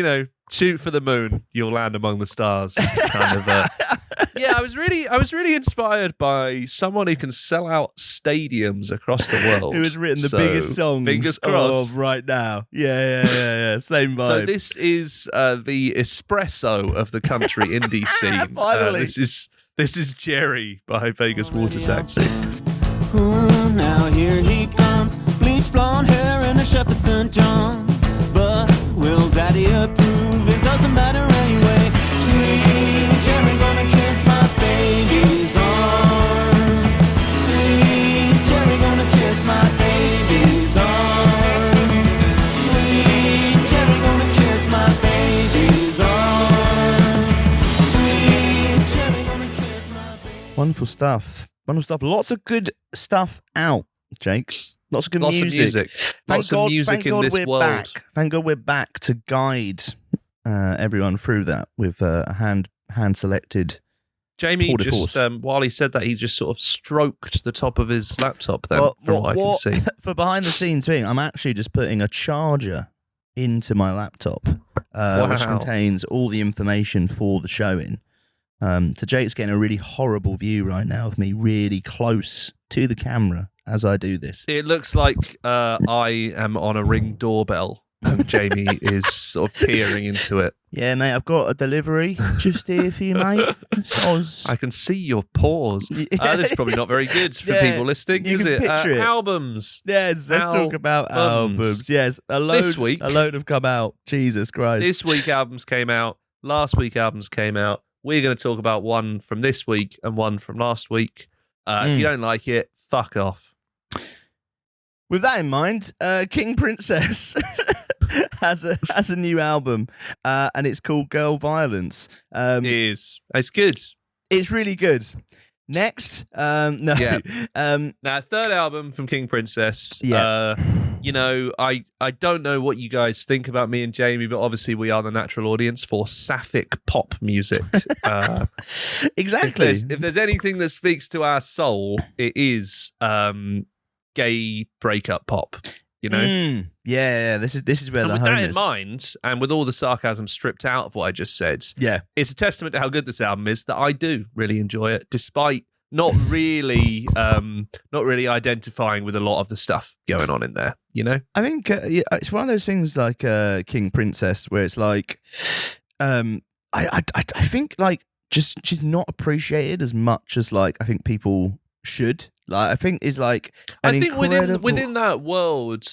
shoot for the moon, you'll land among the stars. Kind of. I was really inspired by someone who can sell out stadiums across the world. Who has written the biggest songs of right now. Yeah. Same vibe. So this is the espresso of the country indie scene. Finally. This is Jerry by Vegas Water Taxi. Ooh, now here he comes, bleached blonde hair and a chef at St. John. But will Daddy approve? It doesn't matter anyway. Sweet Jerry gonna kiss my baby's arms. Sweet Jerry gonna kiss my baby's arms. Sweet Jerry gonna kiss my baby's arms. Sweet Jerry gonna kiss my baby's Wonderful stuff. Lots of good stuff out, Jake. Lots of good music. Lots of music in this world. Thank God we're back to guide everyone through that with a hand-selected. Jamie just, while he said that, he just sort of stroked the top of his laptop then, from what I can see. For behind-the-scenes thing, I'm actually just putting a charger into my laptop, which contains all the information for the show in. So Jake's getting a really horrible view right now of me really close to the camera as I do this. It looks like I am on a Ring doorbell and Jamie is sort of peering into it. Yeah, mate, I've got a delivery just here for you, mate. I can see your paws. This is probably not very good for people listening, you is can it? picture it. Albums. Yes, let's talk about albums. Yes, a load have come out. Jesus Christ. This week albums came out. Last week albums came out. We're going to talk about one from this week and one from last week. If you don't like it, fuck off. With that in mind, King Princess has a new album, and it's called Girl Violence. It is. It's good. It's really good. Next, no. Yeah. Now, third album from King Princess. Yeah. I don't know what you guys think about me and Jamie, but obviously we are the natural audience for sapphic pop music. Exactly. If there's anything that speaks to our soul, it is gay breakup pop. Yeah. This is where and the with home that is. in mind, and with all the sarcasm stripped out of what I just said, it's a testament to how good this album is that I do really enjoy it, despite not really identifying with a lot of the stuff going on in there. I think it's one of those things like King Princess where it's like, I think like just she's not appreciated as much as like I think people should. Like I think is like I think within that world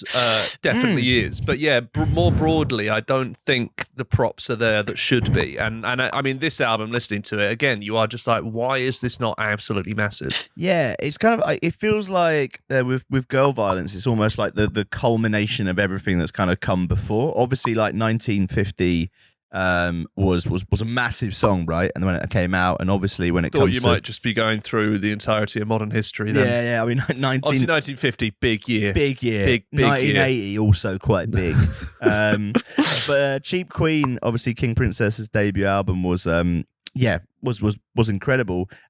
definitely is, but yeah, more broadly, I don't think the props are there that should be. And I mean, this album, listening to it again, you are just like, why is this not absolutely massive? Yeah, it's kind of it feels like with Girl Violence, it's almost like the culmination of everything that's kind of come before. Obviously, like 1950. Was a massive song, right? And when it came out, and obviously when it comes you might just be going through the entirety of modern history then. Yeah. I mean, obviously 1950, big year. Big 1980 year. Also quite big. But Cheap Queen, obviously King Princess's debut album was incredible,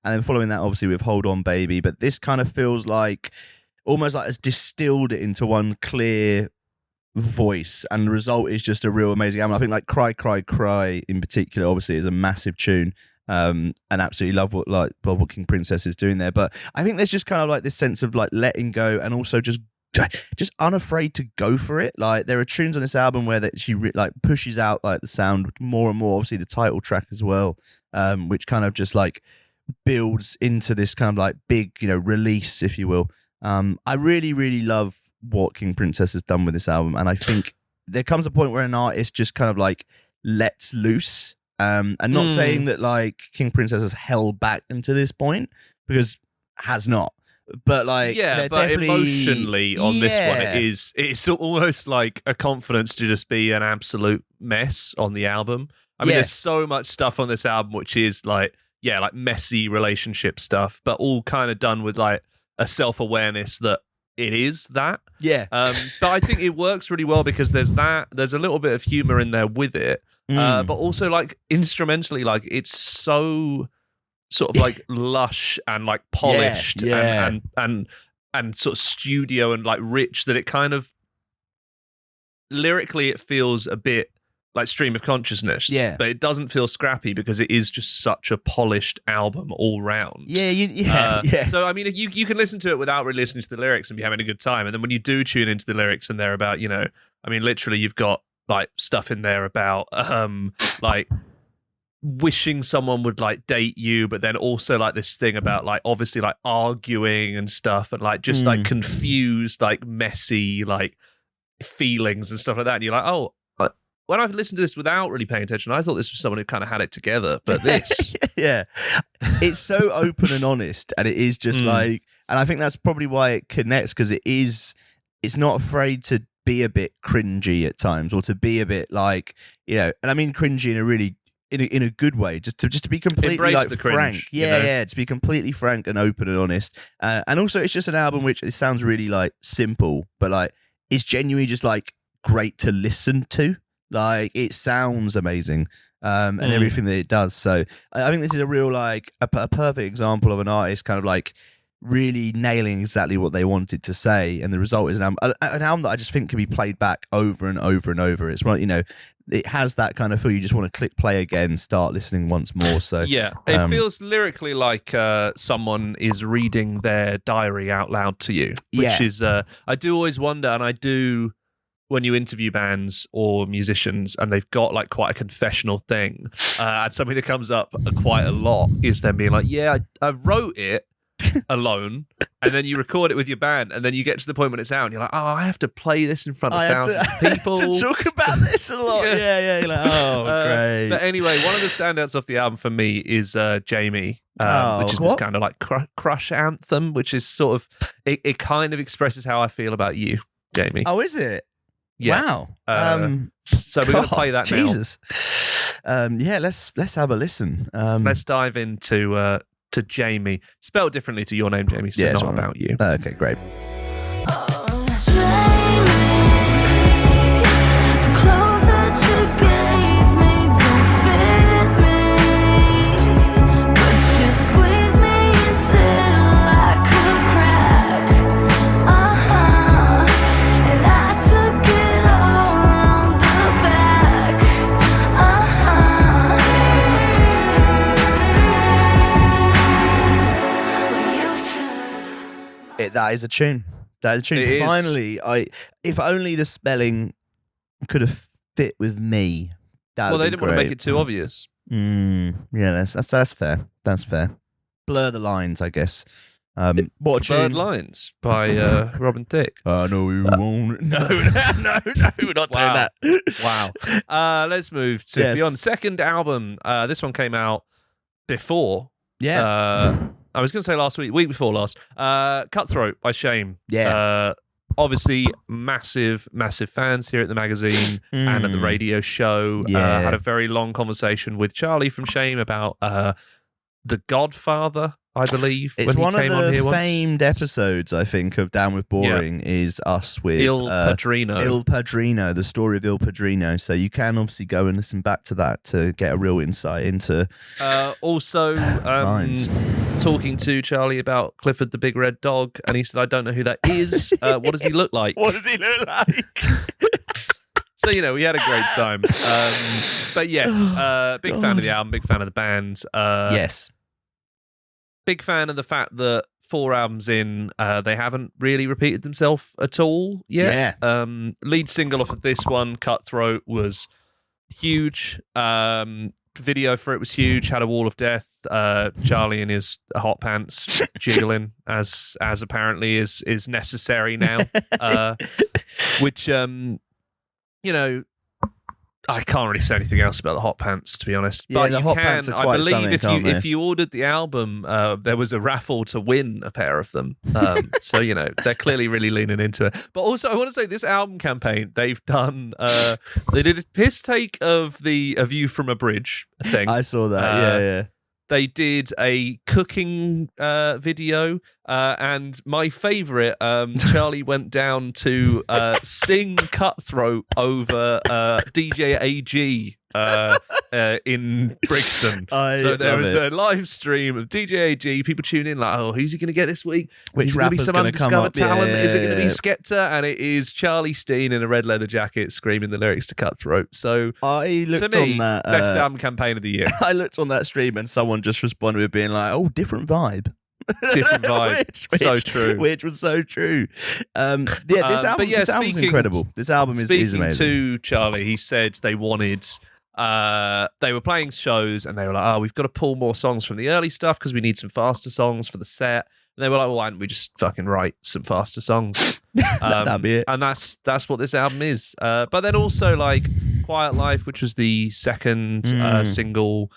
and then following that, obviously with Hold On Baby. But this kind of feels like almost like it's distilled it into one clear voice, and the result is just a real amazing album. I think like Cry Cry Cry in particular obviously is a massive tune, and absolutely love what King Princess is doing there. But I think there's just kind of like this sense of like letting go, and also just unafraid to go for it. Like there are tunes on this album where that she like pushes out like the sound more and more, obviously the title track as well, which kind of just like builds into this kind of like big release, if you will. I really, really love what King Princess has done with this album, and I think there comes a point where an artist just kind of like lets loose, and not saying that like King Princess has held back until this point, because has not, but like but emotionally on this one it's almost like a confidence to just be an absolute mess on the album. I mean, there's so much stuff on this album which is like messy relationship stuff, but all kind of done with like a self-awareness that it is that. But I think it works really well because there's a little bit of humor in there with it, but also like instrumentally, like it's so sort of like lush and like polished and sort of studio and like rich that it kind of lyrically it feels a bit like Stream of Consciousness, but it doesn't feel scrappy because it is just such a polished album all round. So I mean, you can listen to it without really listening to the lyrics and be having a good time, and then when you do tune into the lyrics and they're about, I mean, literally you've got like stuff in there about like wishing someone would like date you, but then also like this thing about like obviously like arguing and stuff, and like just like confused, like messy, like feelings and stuff like that, and you're like, oh. When I've listened to this without really paying attention, I thought this was someone who kind of had it together. But this... It's so open and honest, and it is just like... And I think that's probably why it connects, because it's not afraid to be a bit cringy at times, or to be a bit like, and I mean cringy in a really... In a good way, just to be completely embrace like the frank, cringe, to be completely frank and open and honest, and also it's just an album which it sounds really like simple, but like it's genuinely just like great to listen to. Like it sounds amazing, and everything that it does. So I think this is a real like a perfect example of an artist kind of like really nailing exactly what they wanted to say, and the result is an album that I just think can be played back over and over and over. It's right, it has that kind of feel. You just want to click play again, start listening once more. So it feels lyrically like someone is reading their diary out loud to you, which is I do always wonder, and I do. when you interview bands or musicians and they've got like quite a confessional thing, and something that comes up quite a lot is them being like, yeah, I wrote it alone, and then you record it with your band, and then you get to the point when it's out and you're like, oh, I have to play this in front of thousands of people. I have to talk about this a lot. Yeah. You're like, oh, great. But anyway, one of the standouts off the album for me is Jamie, which is this kind of like crush anthem, which is sort of, it kind of expresses how I feel about you, Jamie. Oh, is it? Yeah. Wow. So we're going to play that now. Jesus. Yeah, let's have a listen. Let's dive into to Jamie, spelled differently to your name, Jamie, so not about you. Okay, great. That is a tune. That is a tune. It Finally, if only the spelling could have fit with me. Well, they didn't want to make it too obvious. Yeah, that's fair. That's fair. Blur the lines, I guess. What a Blurred tune? Lines by Robin Thicke. I know you won't. No, we're not doing that. Wow. Let's move to Beyond. Second album. This one came out before. Yeah. I was going to say week before last. Cutthroat by Shame. Yeah. Obviously, massive fans here at the magazine and at the radio show. Yeah. Had a very long conversation with Charlie from Shame about The Godfather, I believe. It's when he one came of on the here famed episodes, I think, of Down With Boring is us with Il Padrino. Il Padrino, the story of Il Padrino. So you can obviously go and listen back to that to get a real insight into also talking to Charlie about Clifford the Big Red Dog, and he said, I don't know who that is. What does he look like? What does he look like? So, we had a great time. But yes, big fan of the album, big fan of the band. Yes. Big fan of the fact that 4 albums in, they haven't really repeated themselves at all yet. Yeah. Lead single off of this one, Cutthroat, was huge. Video for it was huge. Had a wall of death. Charlie in his hot pants jiggling as apparently is necessary now. Which I can't really say anything else about the hot pants, to be honest. Yeah, but the you hot can. pants are I quite believe something, if you ordered the album, there was a raffle to win a pair of them. So they're clearly really leaning into it. But also, I want to say this album campaign they've done. They did a piss take of the A View from a Bridge thing. I saw that. Yeah. They did a cooking video, and my favourite, Charlie went down to sing Cutthroat over DJ AG in Brixton. So there was a live stream of DJ AG, people tune in like, oh, who's he going to get this week? Which is it going to be some undiscovered talent? Yeah. Is it going to be Skepta? And it is Charlie Steen in a red leather jacket screaming the lyrics to Cutthroat. So I looked to me, on that best album campaign of the year. I looked on that stream and someone just responded with being like, oh, different vibe. Different vibe. So true. Which was so true. This album's incredible. This album is amazing. Speaking to Charlie, he said they wanted... they were playing shows and they were like, oh, we've got to pull more songs from the early stuff because we need some faster songs for the set. And they were like, well, why don't we just fucking write some faster songs? That'd be it. And that's what this album is. But then also like Quiet Life, which was the second single,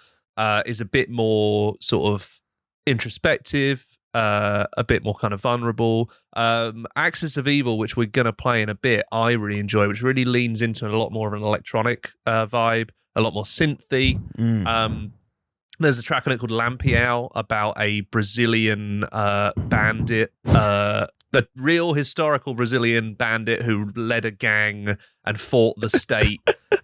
is a bit more sort of introspective, a bit more kind of vulnerable. Axis of Evil, which we're going to play in a bit, I really enjoy, which really leans into a lot more of an electronic vibe, a lot more synthy. There's a track on it called Lampião about a Brazilian bandit, a real historical Brazilian bandit who led a gang and fought the state.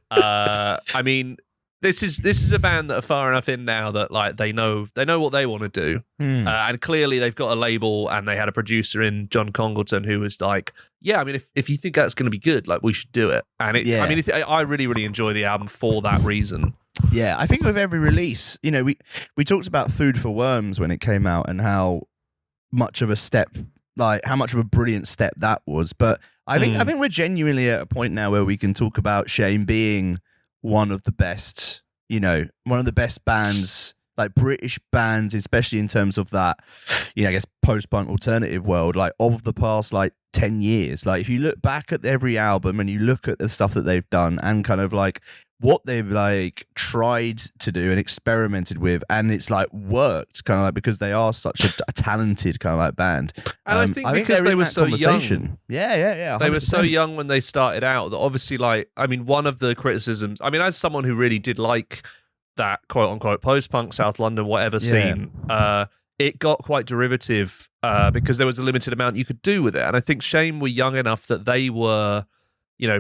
I mean, this is a band that are far enough in now that like they know what they want to do, and clearly they've got a label and they had a producer in John Congleton who was like, yeah, I mean, if you think that's going to be good, like we should do it. And I really enjoy the album for that reason. Yeah, I think with every release, we talked about Food for Worms when it came out and how much of a step like how much of a brilliant step that was. But I think we're genuinely at a point now where we can talk about Shame being one of the best, one of the best bands, like British bands, especially in terms of that, I guess post-punk alternative world, like of the past like 10 years. Like if you look back at every album and you look at the stuff that they've done and kind of like what they've like tried to do and experimented with, and it's like worked kind of like because they are such a talented kind of like band. And I think because they were so young. Yeah. 100%. They were so young when they started out that obviously one of the criticisms, as someone who really did like that quote unquote post-punk South London whatever scene, it got quite derivative because there was a limited amount you could do with it. And I think Shame were young enough that they were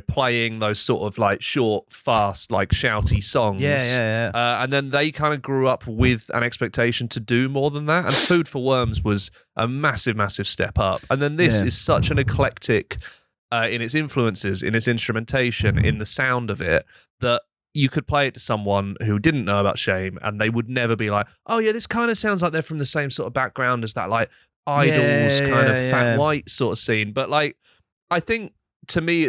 playing those sort of like short, fast, like shouty songs. And then they kind of grew up with an expectation to do more than that. And Food for Worms was a massive, massive step up. And then this is such an eclectic in its influences, in its instrumentation, in the sound of it, that you could play it to someone who didn't know about Shame and they would never be like, oh yeah, this kind of sounds like they're from the same sort of background as that like Idols kind of Fat White sort of scene. But like, I think to me,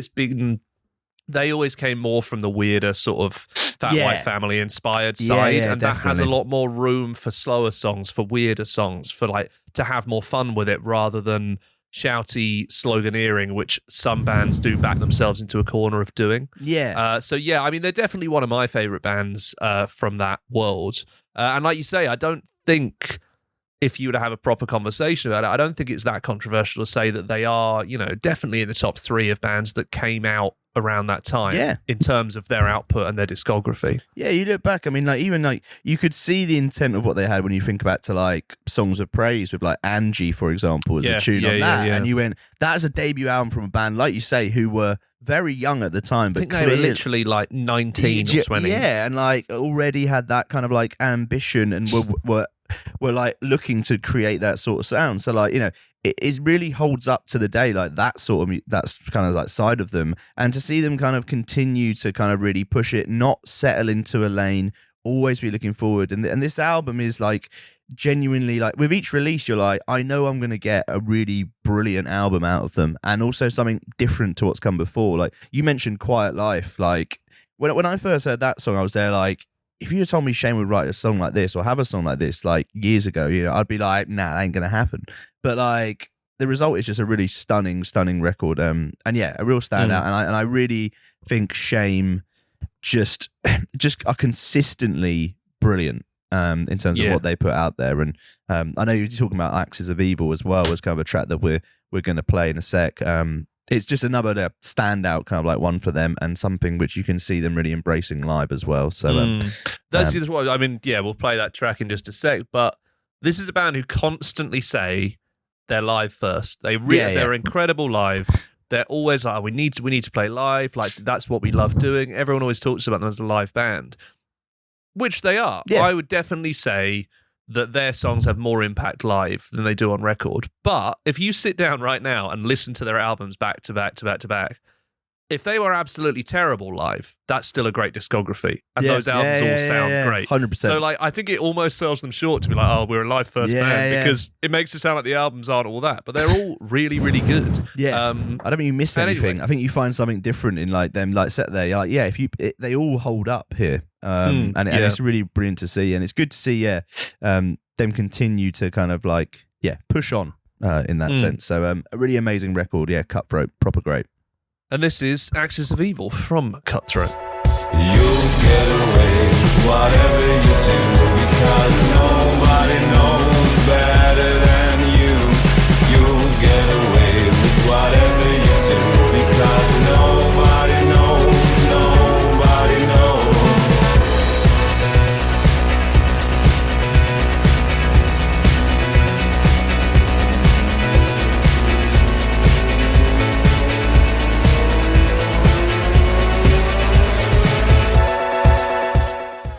they always came more from the weirder sort of Fat White Family inspired side, and that has a lot more room for slower songs, for weirder songs, for like to have more fun with it rather than shouty sloganeering, which some bands do back themselves into a corner of doing. They're definitely one of my favorite bands from that world. And like you say, I don't think, if you were to have a proper conversation about it, I don't think it's that controversial to say that they are, definitely in the top 3 of bands that came out around that time in terms of their output and their discography. Yeah, you look back, you could see the intent of what they had when you think back to like Songs of Praise with like Angie, for example, as a tune on that. And you went, that's a debut album from a band, like you say, who were very young at the time. But I think they were literally like 19 or 20. Yeah, and like already had that kind of like ambition and were like looking to create that sort of sound. So like, it really holds up to the day, like that sort of, that's kind of like side of them. And to see them kind of continue to kind of really push it, not settle into a lane, always be looking forward. And this album is like genuinely like with each release, you're like, I know I'm going to get a really brilliant album out of them. And also something different to what's come before. Like you mentioned Quiet Life. Like when I first heard that song, I was there like, if you had told me Shane would write a song like this or have a song like this like years ago, I'd be like, nah, that ain't gonna happen. But like the result is just a really stunning record. A real standout. And I really think Shame just are consistently brilliant in terms of what they put out there. And I know you're talking about Axis of Evil as well as kind of a track that we're going to play in a sec. It's just another standout kind of like one for them, and something which you can see them really embracing live as well. So we'll play that track in just a sec. But this is a band who constantly say they're live first. They're incredible live. They're always like, we need to play live. Like that's what we love doing. Everyone always talks about them as a live band, which they are. Yeah. I would definitely say that their songs have more impact live than they do on record. But if you sit down right now and listen to their albums back to back to back to back, if they were absolutely terrible live, that's still a great discography. And those albums all sound great. 100%. So like, I think it almost sells them short to be like, oh, we're a live first band, because it makes it sound like the albums aren't all that. But they're all really, really good. Yeah. I don't think you miss anything. Anyway. I think you find something different in like them, like set there. You're like, they all hold up here. And it's really brilliant to see. And it's good to see, them continue to kind of like, push on in that sense. So a really amazing record. Yeah, Cutthroat, proper great. And this is Axis of Evil from Cutthroat. You'll get away with whatever you do, because nobody knows better than you. You'll get away with whatever you do, because nobody knows, nobody knows.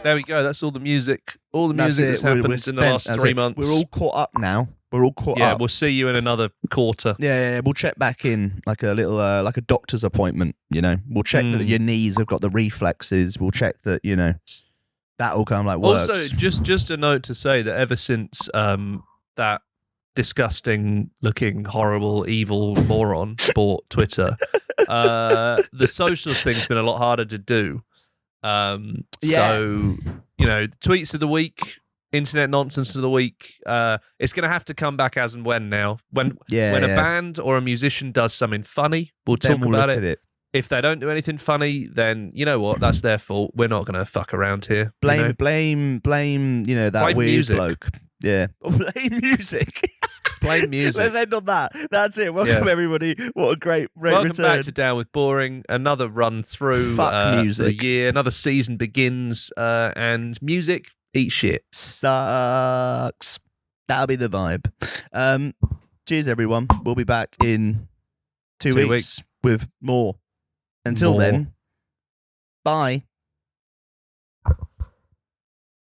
There we go. That's all the music. All the music that's happened in the last 3 months. We're all caught up now. We're all caught up. Yeah, we'll see you in another quarter. Yeah, we'll check back in like a little, like a doctor's appointment. We'll check that your knees have got the reflexes. We'll check that that all kind of like works. Also, just a note to say that ever since that disgusting looking, horrible, evil moron bought Twitter, the socials thing's been a lot harder to do. So, tweets of the week, internet nonsense of the week, it's going to have to come back as and when now. When a band or a musician does something funny, we'll talk about it. If they don't do anything funny, then you know what? That's their fault. We're not going to fuck around here. Blame, that weird music. bloke. Yeah. Blame music. Blame music. Let's end on that. That's it. Welcome, everybody. What a great return. Welcome back to Down with Boring. Another run through music. The year. Another season begins, and music, eat shit. Sucks. That'll be the vibe. Cheers, everyone. We'll be back in two weeks with more. Until then, bye.